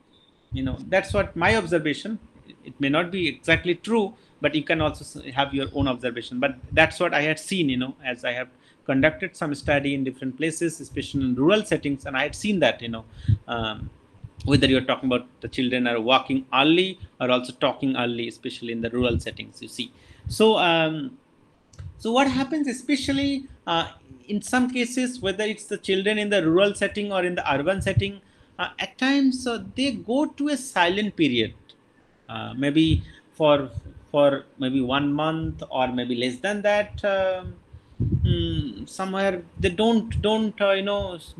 That's what my observation. It may not be exactly true, but you can also have your own observation. But that's what I had seen, as I have conducted some study in different places, especially in rural settings, and I had seen that, whether you're talking about the children are walking early or also talking early, especially in the rural settings, you see. So what happens, especially in some cases, whether it's the children in the rural setting or in the urban setting, at times they go to a silent period, maybe for maybe 1 month or maybe less than that. Somewhere they don't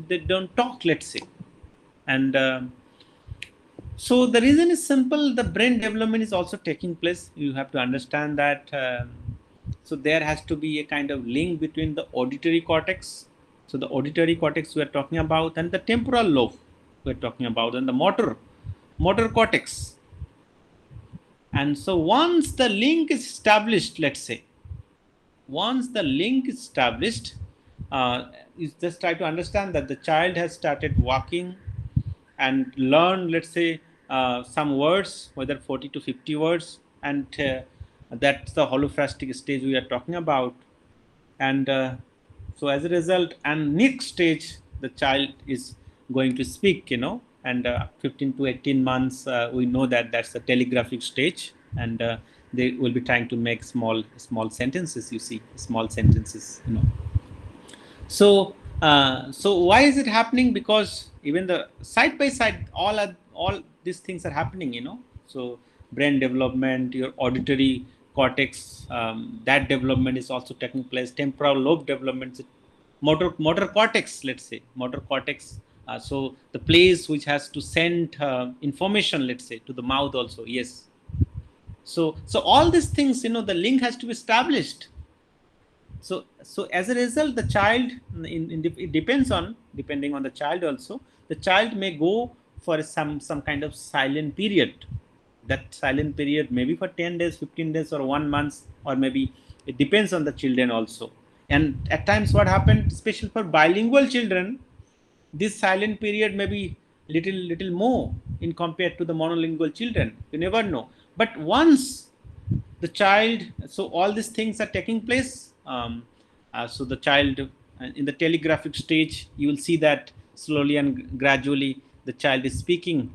they don't talk, let's say. And so the reason is simple: the brain development is also taking place. You have to understand that. So there has to be a kind of link between the auditory cortex. So the auditory cortex we are talking about, and the temporal lobe we are talking about, and the motor cortex. And so once the link is established, let's say, you just try to understand that the child has started walking and learn, let's say, some words, whether 40 to 50 words, and that's the holophastic stage we are talking about. And so as a result, and next stage, the child is going to speak, and 15 to 18 months, we know that that's the telegraphic stage, and they will be trying to make small sentences, you see, small sentences, So why is it happening? Because even the side by side, all these things are happening, So brain development, your auditory cortex, that development is also taking place. Temporal lobe development, motor cortex, let's say, motor cortex. So the place which has to send information, let's say, to the mouth also. Yes. So all these things, the link has to be established. So as a result, the child, it depending on the child also, the child may go for some kind of silent period. That silent period maybe for 10 days, 15 days, or 1 month, or maybe it depends on the children also. And at times what happened, especially for bilingual children, this silent period may be little more in compared to the monolingual children. You never know. But once the child, so all these things are taking place. So the child in the telegraphic stage, you will see that slowly and gradually the child is speaking,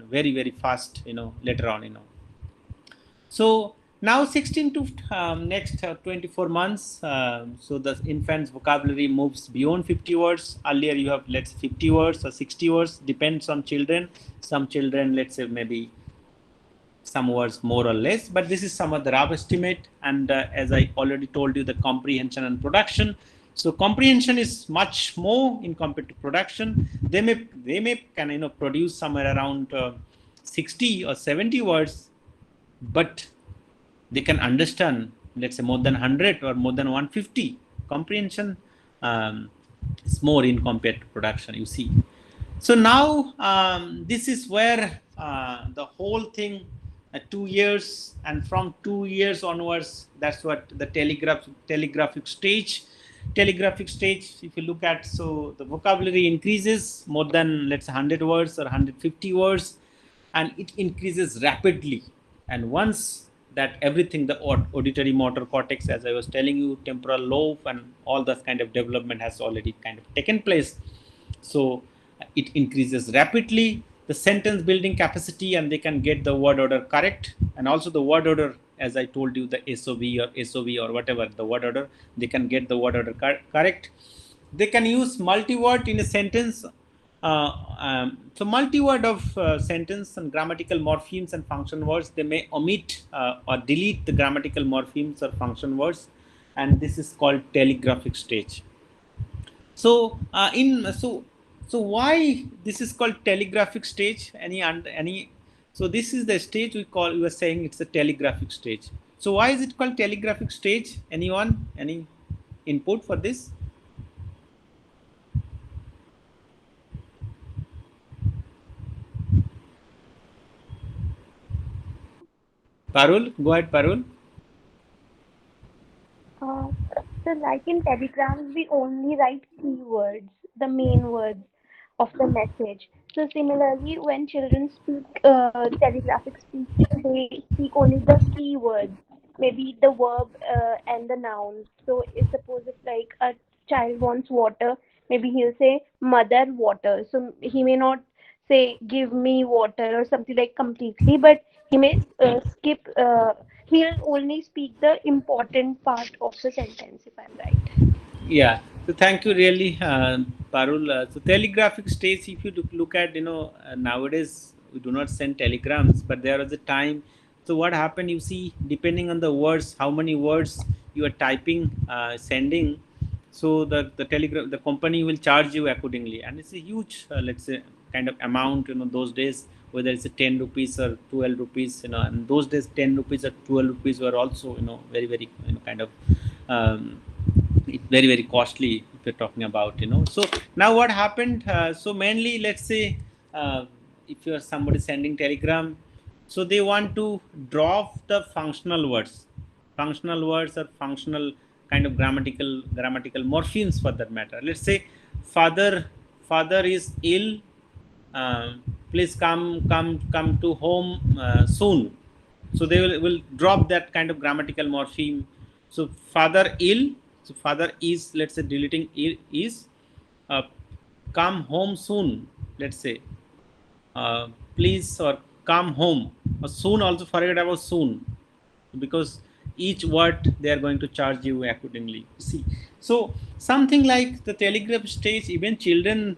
very, very fast, later on, So now 16 to next 24 months, so the infant's vocabulary moves beyond 50 words. Earlier you have, let's say, 50 words or 60 words, depends on children. Some children, let's say, maybe some words more or less, but this is some of the rough estimate. And as I already told you, the comprehension and production. So comprehension is much more in compared to production. They may can produce somewhere around 60 or 70 words, but they can understand, let's say, more than 100 or more than 150. Comprehension is more in compared to production, you see. So now this is where the whole thing, 2 years, and from 2 years onwards, that's what the telegraphic stage. Telegraphic stage, if you look at, so the vocabulary increases more than, let's say, 100 words or 150 words, and it increases rapidly. And once that everything, the auditory motor cortex, as I was telling you, temporal lobe, and all that kind of development has already kind of taken place. So it increases rapidly, the sentence building capacity, and they can get the word order correct. And also the word order, as I told you, the SOV or whatever the word order, they can get the word order correct. They can use multi-word in a sentence. So multi-word of sentence and grammatical morphemes and function words, they may omit or delete the grammatical morphemes or function words, and this is called telegraphic stage. So So why this is called telegraphic stage? Any? So this is the stage we were saying it's a telegraphic stage. So why is it called telegraphic stage? Anyone? Any input for this? Parul, go ahead, Parul. Uh, so, like in telegrams, we only write keywords, the main words of the message. So, similarly, when children speak telegraphic speech, they speak only the keywords, maybe the verb and the noun. So, if suppose if like a child wants water, maybe he'll say mother water. So, he may not say give me water or something like completely, but he may skip. He'll only speak the important part of the sentence, if I'm right. Yeah. So thank you really, Parul. So telegraphic stage, if you look at, nowadays we do not send telegrams, but there was a time. So what happened, you see, depending on the words, how many words you are typing, sending, so the telegram, the company will charge you accordingly. And it's a huge, let's say, kind of amount, those days, whether it's a 10 rupees or 12 rupees, and those days 10 rupees or 12 rupees were also, very, very, kind of, it's very, very costly if you're talking about, so now what happened, so mainly, let's say, if you're somebody sending telegram, so they want to drop the functional words or functional kind of grammatical morphemes, for that matter. Let's say father is ill, please come to home soon. So they will drop that kind of grammatical morpheme. So father ill, so father is, let's say, deleting is, come home soon, let's say, please, or come home, or soon, also forget about soon, because each word they are going to charge you accordingly. See, so something like the telegraph stage, even children,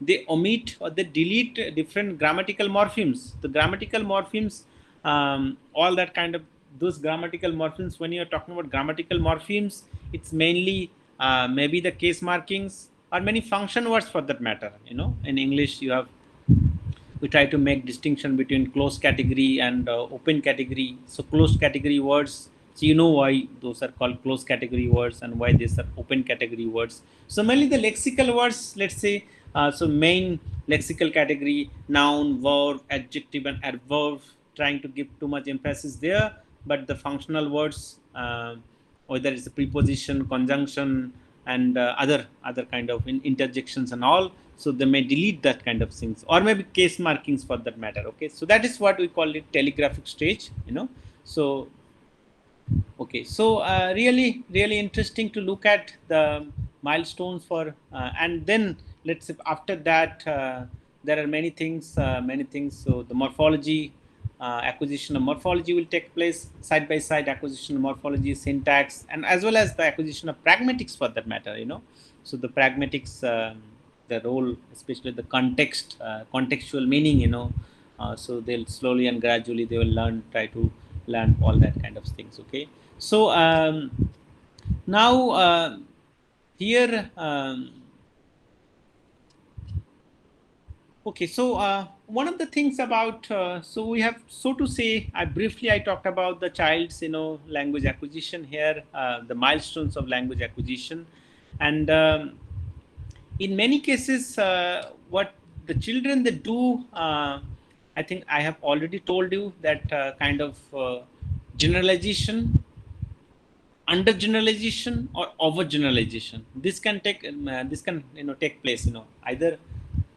they omit or they delete different grammatical morphemes. The grammatical morphemes, all that kind of, those grammatical morphemes, when you are talking about grammatical morphemes, it's mainly maybe the case markings or many function words, for that matter. In English you have, we try to make distinction between closed category and open category. So closed category words, so why those are called closed category words and why these are open category words. So mainly the lexical words, let's say, so main lexical category, noun, verb, adjective and adverb, trying to give too much emphasis there, but the functional words, whether it's a preposition, conjunction, and other kind of interjections and all, so they may delete that kind of things, or maybe case markings, for that matter. Okay, so that is what we call it telegraphic stage. So okay, so really interesting to look at the milestones for, and then let's say after that, there are many things. So the morphology, acquisition of morphology will take place, side by side acquisition of morphology, syntax, and as well as the acquisition of pragmatics, for that matter. So the pragmatics, the role, especially the context, contextual meaning. So they'll slowly and gradually they will try to learn all that kind of things. Okay, so now here, okay, so one of the things about, so we have, so to say, I talked about the child's, language acquisition here, the milestones of language acquisition, and in many cases, what the children they do, I think I have already told you that kind of generalization, under generalization, or over generalization. This can take take place, either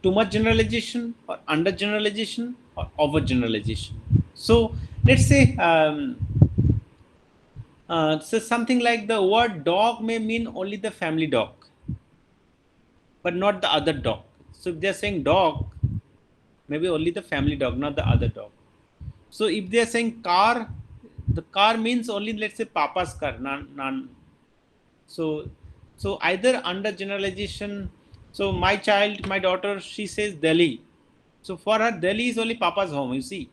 too much generalization, or under generalization, or over generalization. So let's say, so something like the word dog may mean only the family dog, but not the other dog. So if they're saying dog, maybe only the family dog, not the other dog. So if they're saying car, the car means only, let's say, papa's car, none. So either under generalization. So my daughter, she says Delhi. So for her, Delhi is only papa's home, you see,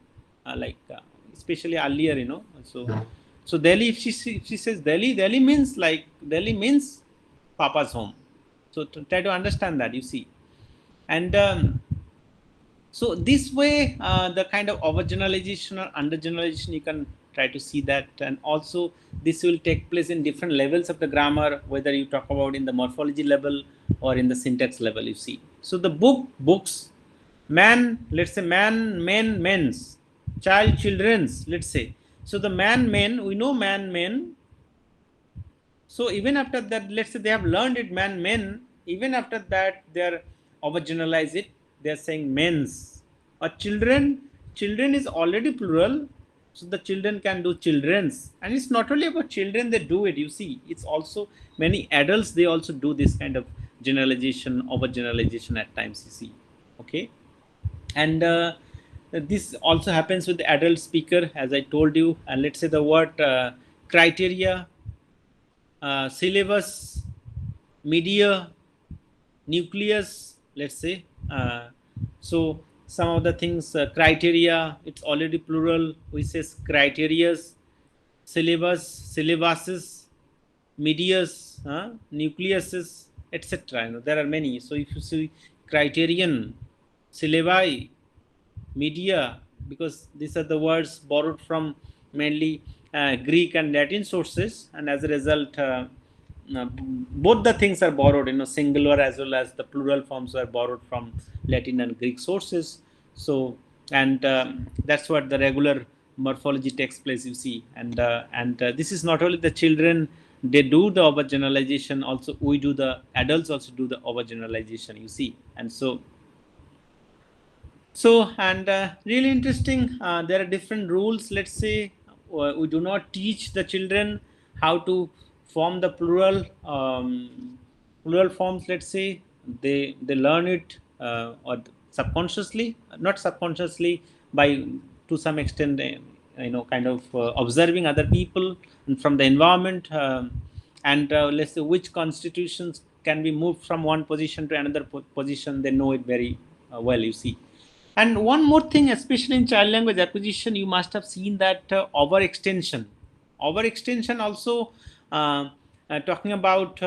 especially earlier, So Delhi, if she says Delhi means papa's home. So to try to understand that, you see. And so this way, the kind of overgeneralization or undergeneralization, you can try to see that. And also this will take place in different levels of the grammar, whether you talk about in the morphology level or in the syntax level, you see. So the books, man, let's say man, men, men's, child, children's, let's say. So the man, men, we know man, men. So even after that, let's say they have learned it, man, men, even after that, they're overgeneralize it, they're saying men's. Or children is already plural, so the children can do children's. And it's not only about children, they do it, you see, it's also many adults, they also do this kind of generalization, overgeneralization at times, you see. Okay. And this also happens with the adult speaker, as I told you. And let's say the word criteria, syllabus, media, nucleus, let's say. So some of the things, criteria, it's already plural, we say criterias, syllabus, syllabuses, medias, nucleuses, etc. You know, there are many. So if you see criterion, syllabi, media, because these are the words borrowed from mainly Greek and Latin sources, and as a result, both the things are borrowed, you know, singular as well as the plural forms are borrowed from Latin and Greek sources. So, and that's what the regular morphology takes place, you see. And this is not only the children, they do the overgeneralization, also we do, the adults also do the overgeneralization, you see. And so and really interesting, there are different rules. Let's say we do not teach the children how to form the plural forms. Let's say they learn it or subconsciously, not subconsciously, by to some extent, you know, kind of observing other people and from the environment, and let's say which constitutions can be moved from one position to another position. They know it very well, you see. And one more thing, especially in child language acquisition, you must have seen that overextension also, talking about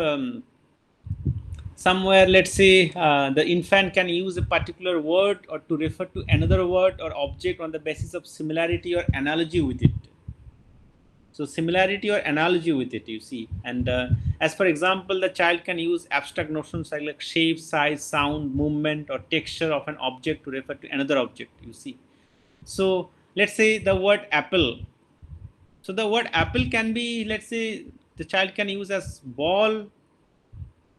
somewhere, let's say the infant can use a particular word or to refer to another word or object on the basis of similarity or analogy with it. So similarity or analogy with it, you see. And as for example, the child can use abstract notions like shape, size, sound, movement, or texture of an object to refer to another object, you see. So let's say the word apple. So the word apple can be, let's say, the child can use as ball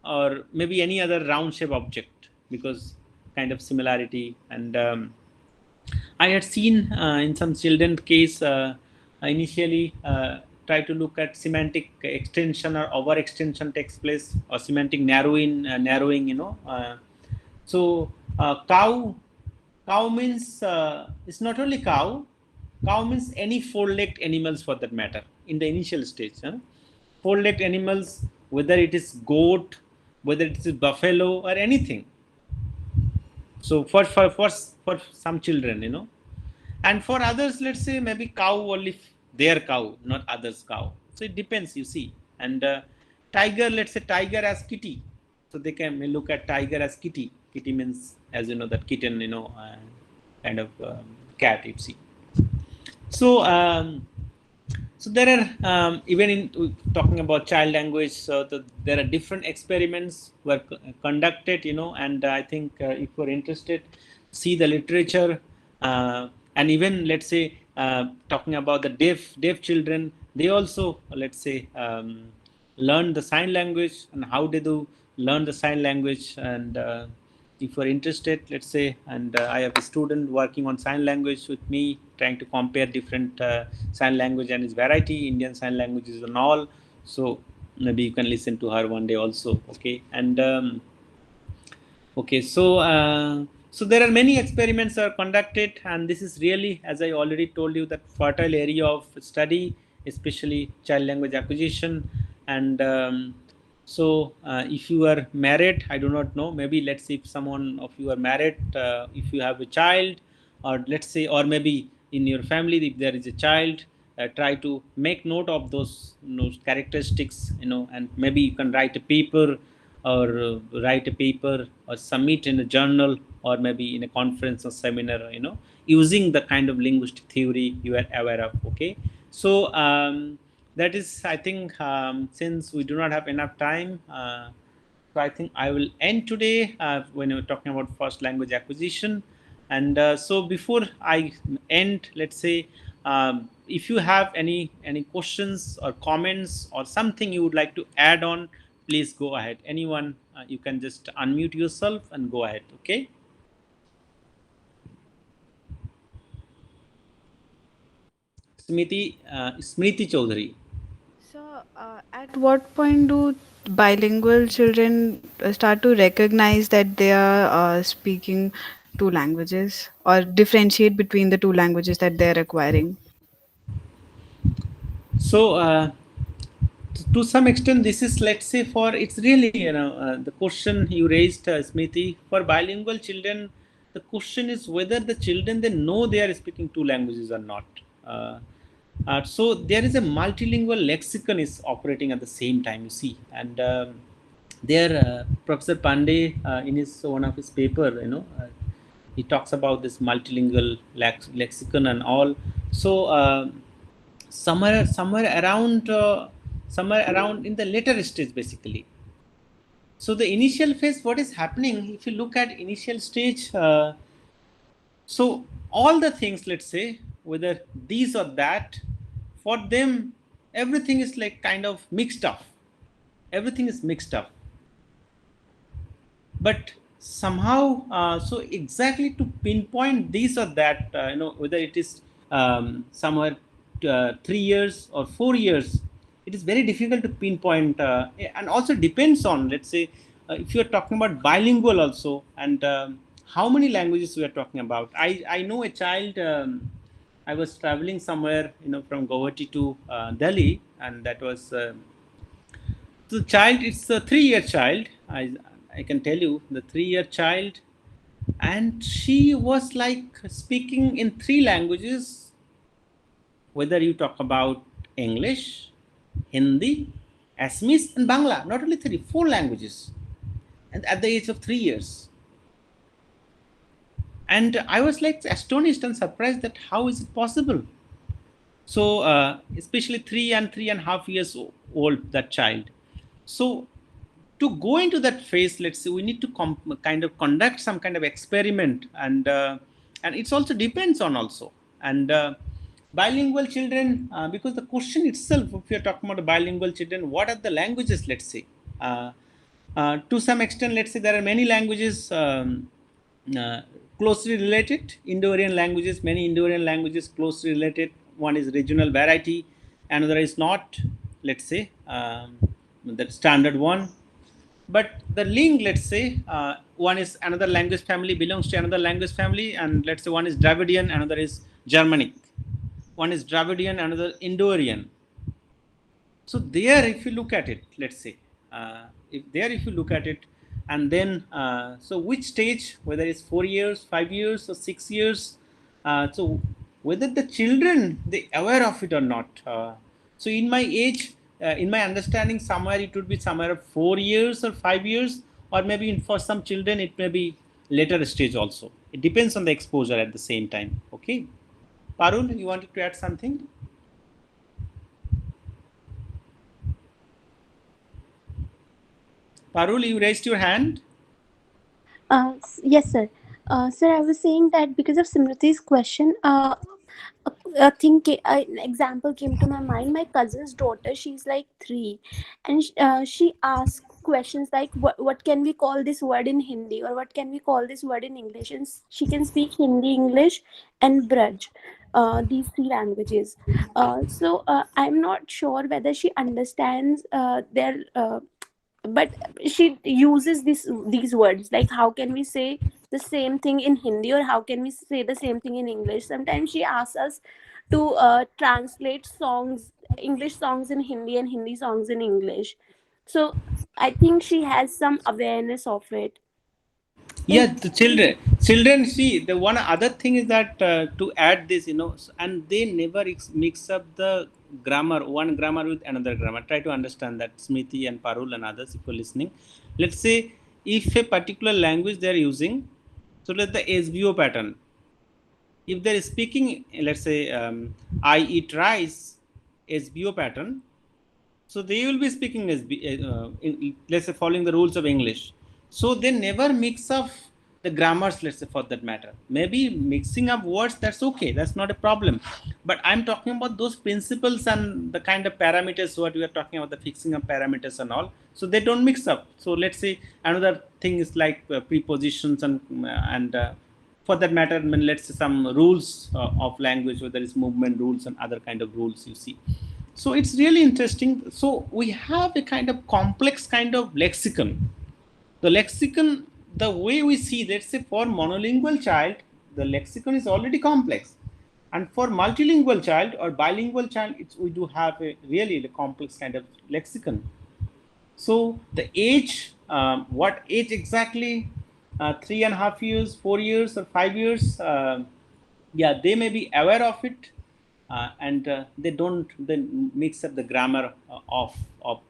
or maybe any other round shape object, because kind of similarity. And I had seen in some children case, initially try to look at semantic extension or overextension takes place, or semantic narrowing, you know. So cow means, it's not only cow means any four-legged animals for that matter in the initial stage. Four-legged animals, whether it is goat, whether it is buffalo or anything. So for some children, you know. And for others, let's say maybe cow only their cow, not others' cow. So it depends, you see. And tiger, let's say tiger as kitty. So they can look at tiger as kitty. Kitty means, as you know, that kitten, you know, kind of cat, you see. So so there are even in talking about child language, so there are different experiments were conducted, you know. And I think if you're interested, see the literature. And even, let's say, talking about the deaf children, they also, let's say, learn the sign language, and how they do learn the sign language. And if you're interested, let's say, and I have a student working on sign language with me, trying to compare different sign language and its variety, Indian sign languages and all. So maybe you can listen to her one day also. Okay. And okay, so so there are many experiments are conducted, and this is really, as I already told you, that fertile area of study, especially child language acquisition. And so if you are married, I do not know, maybe let's say if someone of you are married, if you have a child, or let's say, or maybe in your family, if there is a child, try to make note of those characteristics, you know, and maybe you can write a paper or write a paper or submit in a journal or maybe in a conference or seminar, using the kind of linguistic theory you are aware of. Okay, so that is, I think, since we do not have enough time, so I think I will end today when we're talking about first language acquisition. And so before I end, let's say, if you have any questions or comments or something you would like to add on, please go ahead. Anyone, you can just unmute yourself and go ahead. Okay. Smriti Chaudhary. So, at what point do bilingual children start to recognize that they are speaking two languages or differentiate between the two languages that they're acquiring? So, to some extent, this is, let's say, for it's really, the question you raised, Smriti, for bilingual children, the question is whether the children, they know they are speaking two languages or not. So there is a multilingual lexicon is operating at the same time, you see, and there Professor Pandey, in his one of his paper, he talks about this multilingual lexicon and all. So somewhere around in the later stage, basically. So the initial phase, what is happening, if you look at initial stage, so all the things, let's say, whether these or that, for them, everything is like kind of mixed up. Everything is mixed up. But somehow, so exactly to pinpoint this or that, whether it is somewhere 3 years or 4 years, it is very difficult to pinpoint, and also depends on, let's say, if you are talking about bilingual also, and how many languages we are talking about. I know a child, I was traveling somewhere, from Guwahati to Delhi, and that was the child, it's a 3-year child. I can tell you, the 3-year child, and she was like speaking in 3 languages, whether you talk about English, Hindi, Assamese, and Bangla. Not only 3, 4 languages, and at the age of 3 years. And I was like astonished and surprised that how is it possible? So especially 3.5 years old, that child. So to go into that phase, let's say, we need to kind of conduct some kind of experiment, and it's also depends on also. And bilingual children, because the question itself, if you're talking about bilingual children, what are the languages, let's say, to some extent, let's say, there are many languages closely related, Indo-Aryan languages, many Indo-Aryan languages closely related. One is regional variety, another is not, let's say, the standard one. But the link, let's say, one is another language family, belongs to another language family, and let's say one is Dravidian, another is Germanic. One is Dravidian, another Indo-Aryan. So there, if you look at it, let's say, if you look at it, and then, so which stage, whether it's 4 years, 5 years, or 6 years, so whether the children, they aware of it or not. So in my age, in my understanding, somewhere it would be somewhere 4 years or 5 years, or maybe for some children, it may be later stage also. It depends on the exposure at the same time. Okay. Parul, you wanted to add something? Parul, you raised your hand. Yes, sir. Sir, I was saying that because of Simriti's question, an example came to my mind. My cousin's daughter, she's like 3, and she asked questions like, what can we call this word in Hindi, or what can we call this word in English? And she can speak Hindi, English, and Braj, these 3 languages. So I'm not sure whether she understands their but she uses these words, like how can we say the same thing in Hindi, or how can we say the same thing in English. Sometimes she asks us to translate English songs in Hindi and Hindi songs in English. So I think she has some awareness of it. Yeah, the children see, the one other thing is that to add this, and they never mix up the grammar, one grammar with another grammar. Try to understand that, Smriti and Parul and others, if you're listening. Let's say if a particular language they're using, so let the SBO pattern, if they're speaking, let's say I eat rice, SBO pattern, so they will be speaking let's say following the rules of English. So they never mix up the grammars, let's say, for that matter. Maybe mixing up words, that's okay, that's not a problem. But I'm talking about those principles and the kind of parameters what we are talking about, the fixing of parameters and all. So they don't mix up. So let's say another thing is like prepositions and for that matter, I mean, let's say some rules of language, whether it's movement rules and other kind of rules you see. So it's really interesting. So we have a kind of complex kind of lexicon. The lexicon, the way we see, let's say for monolingual child, the lexicon is already complex. And for multilingual child or bilingual child, we do have a really complex kind of lexicon. So the age, what age exactly? 3.5 years, 4 years, or 5 years? Yeah, they may be aware of it, and they don't then mix up the grammar of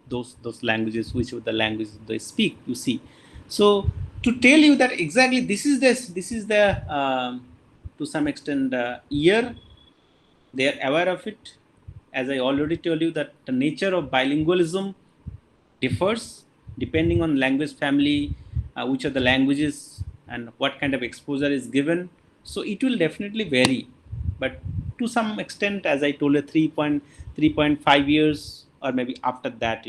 those languages, which are the languages they speak. You see, so to tell you that exactly this is the to some extent year they are aware of it. As I already told you that the nature of bilingualism differs depending on language family, which are the languages and what kind of exposure is given. So it will definitely vary, but to some extent, as I told you, 3.5 years or maybe after that,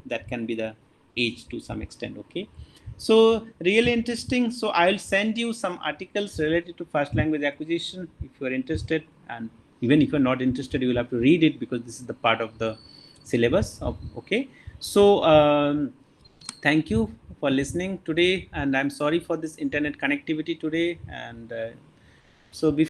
that can be the age to some extent. Okay, so really interesting. So I'll send you some articles related to first language acquisition if you are interested, and even if you're not interested, you will have to read it because this is the part of the syllabus. Okay, so thank you for listening today, and I'm sorry for this internet connectivity today. And so before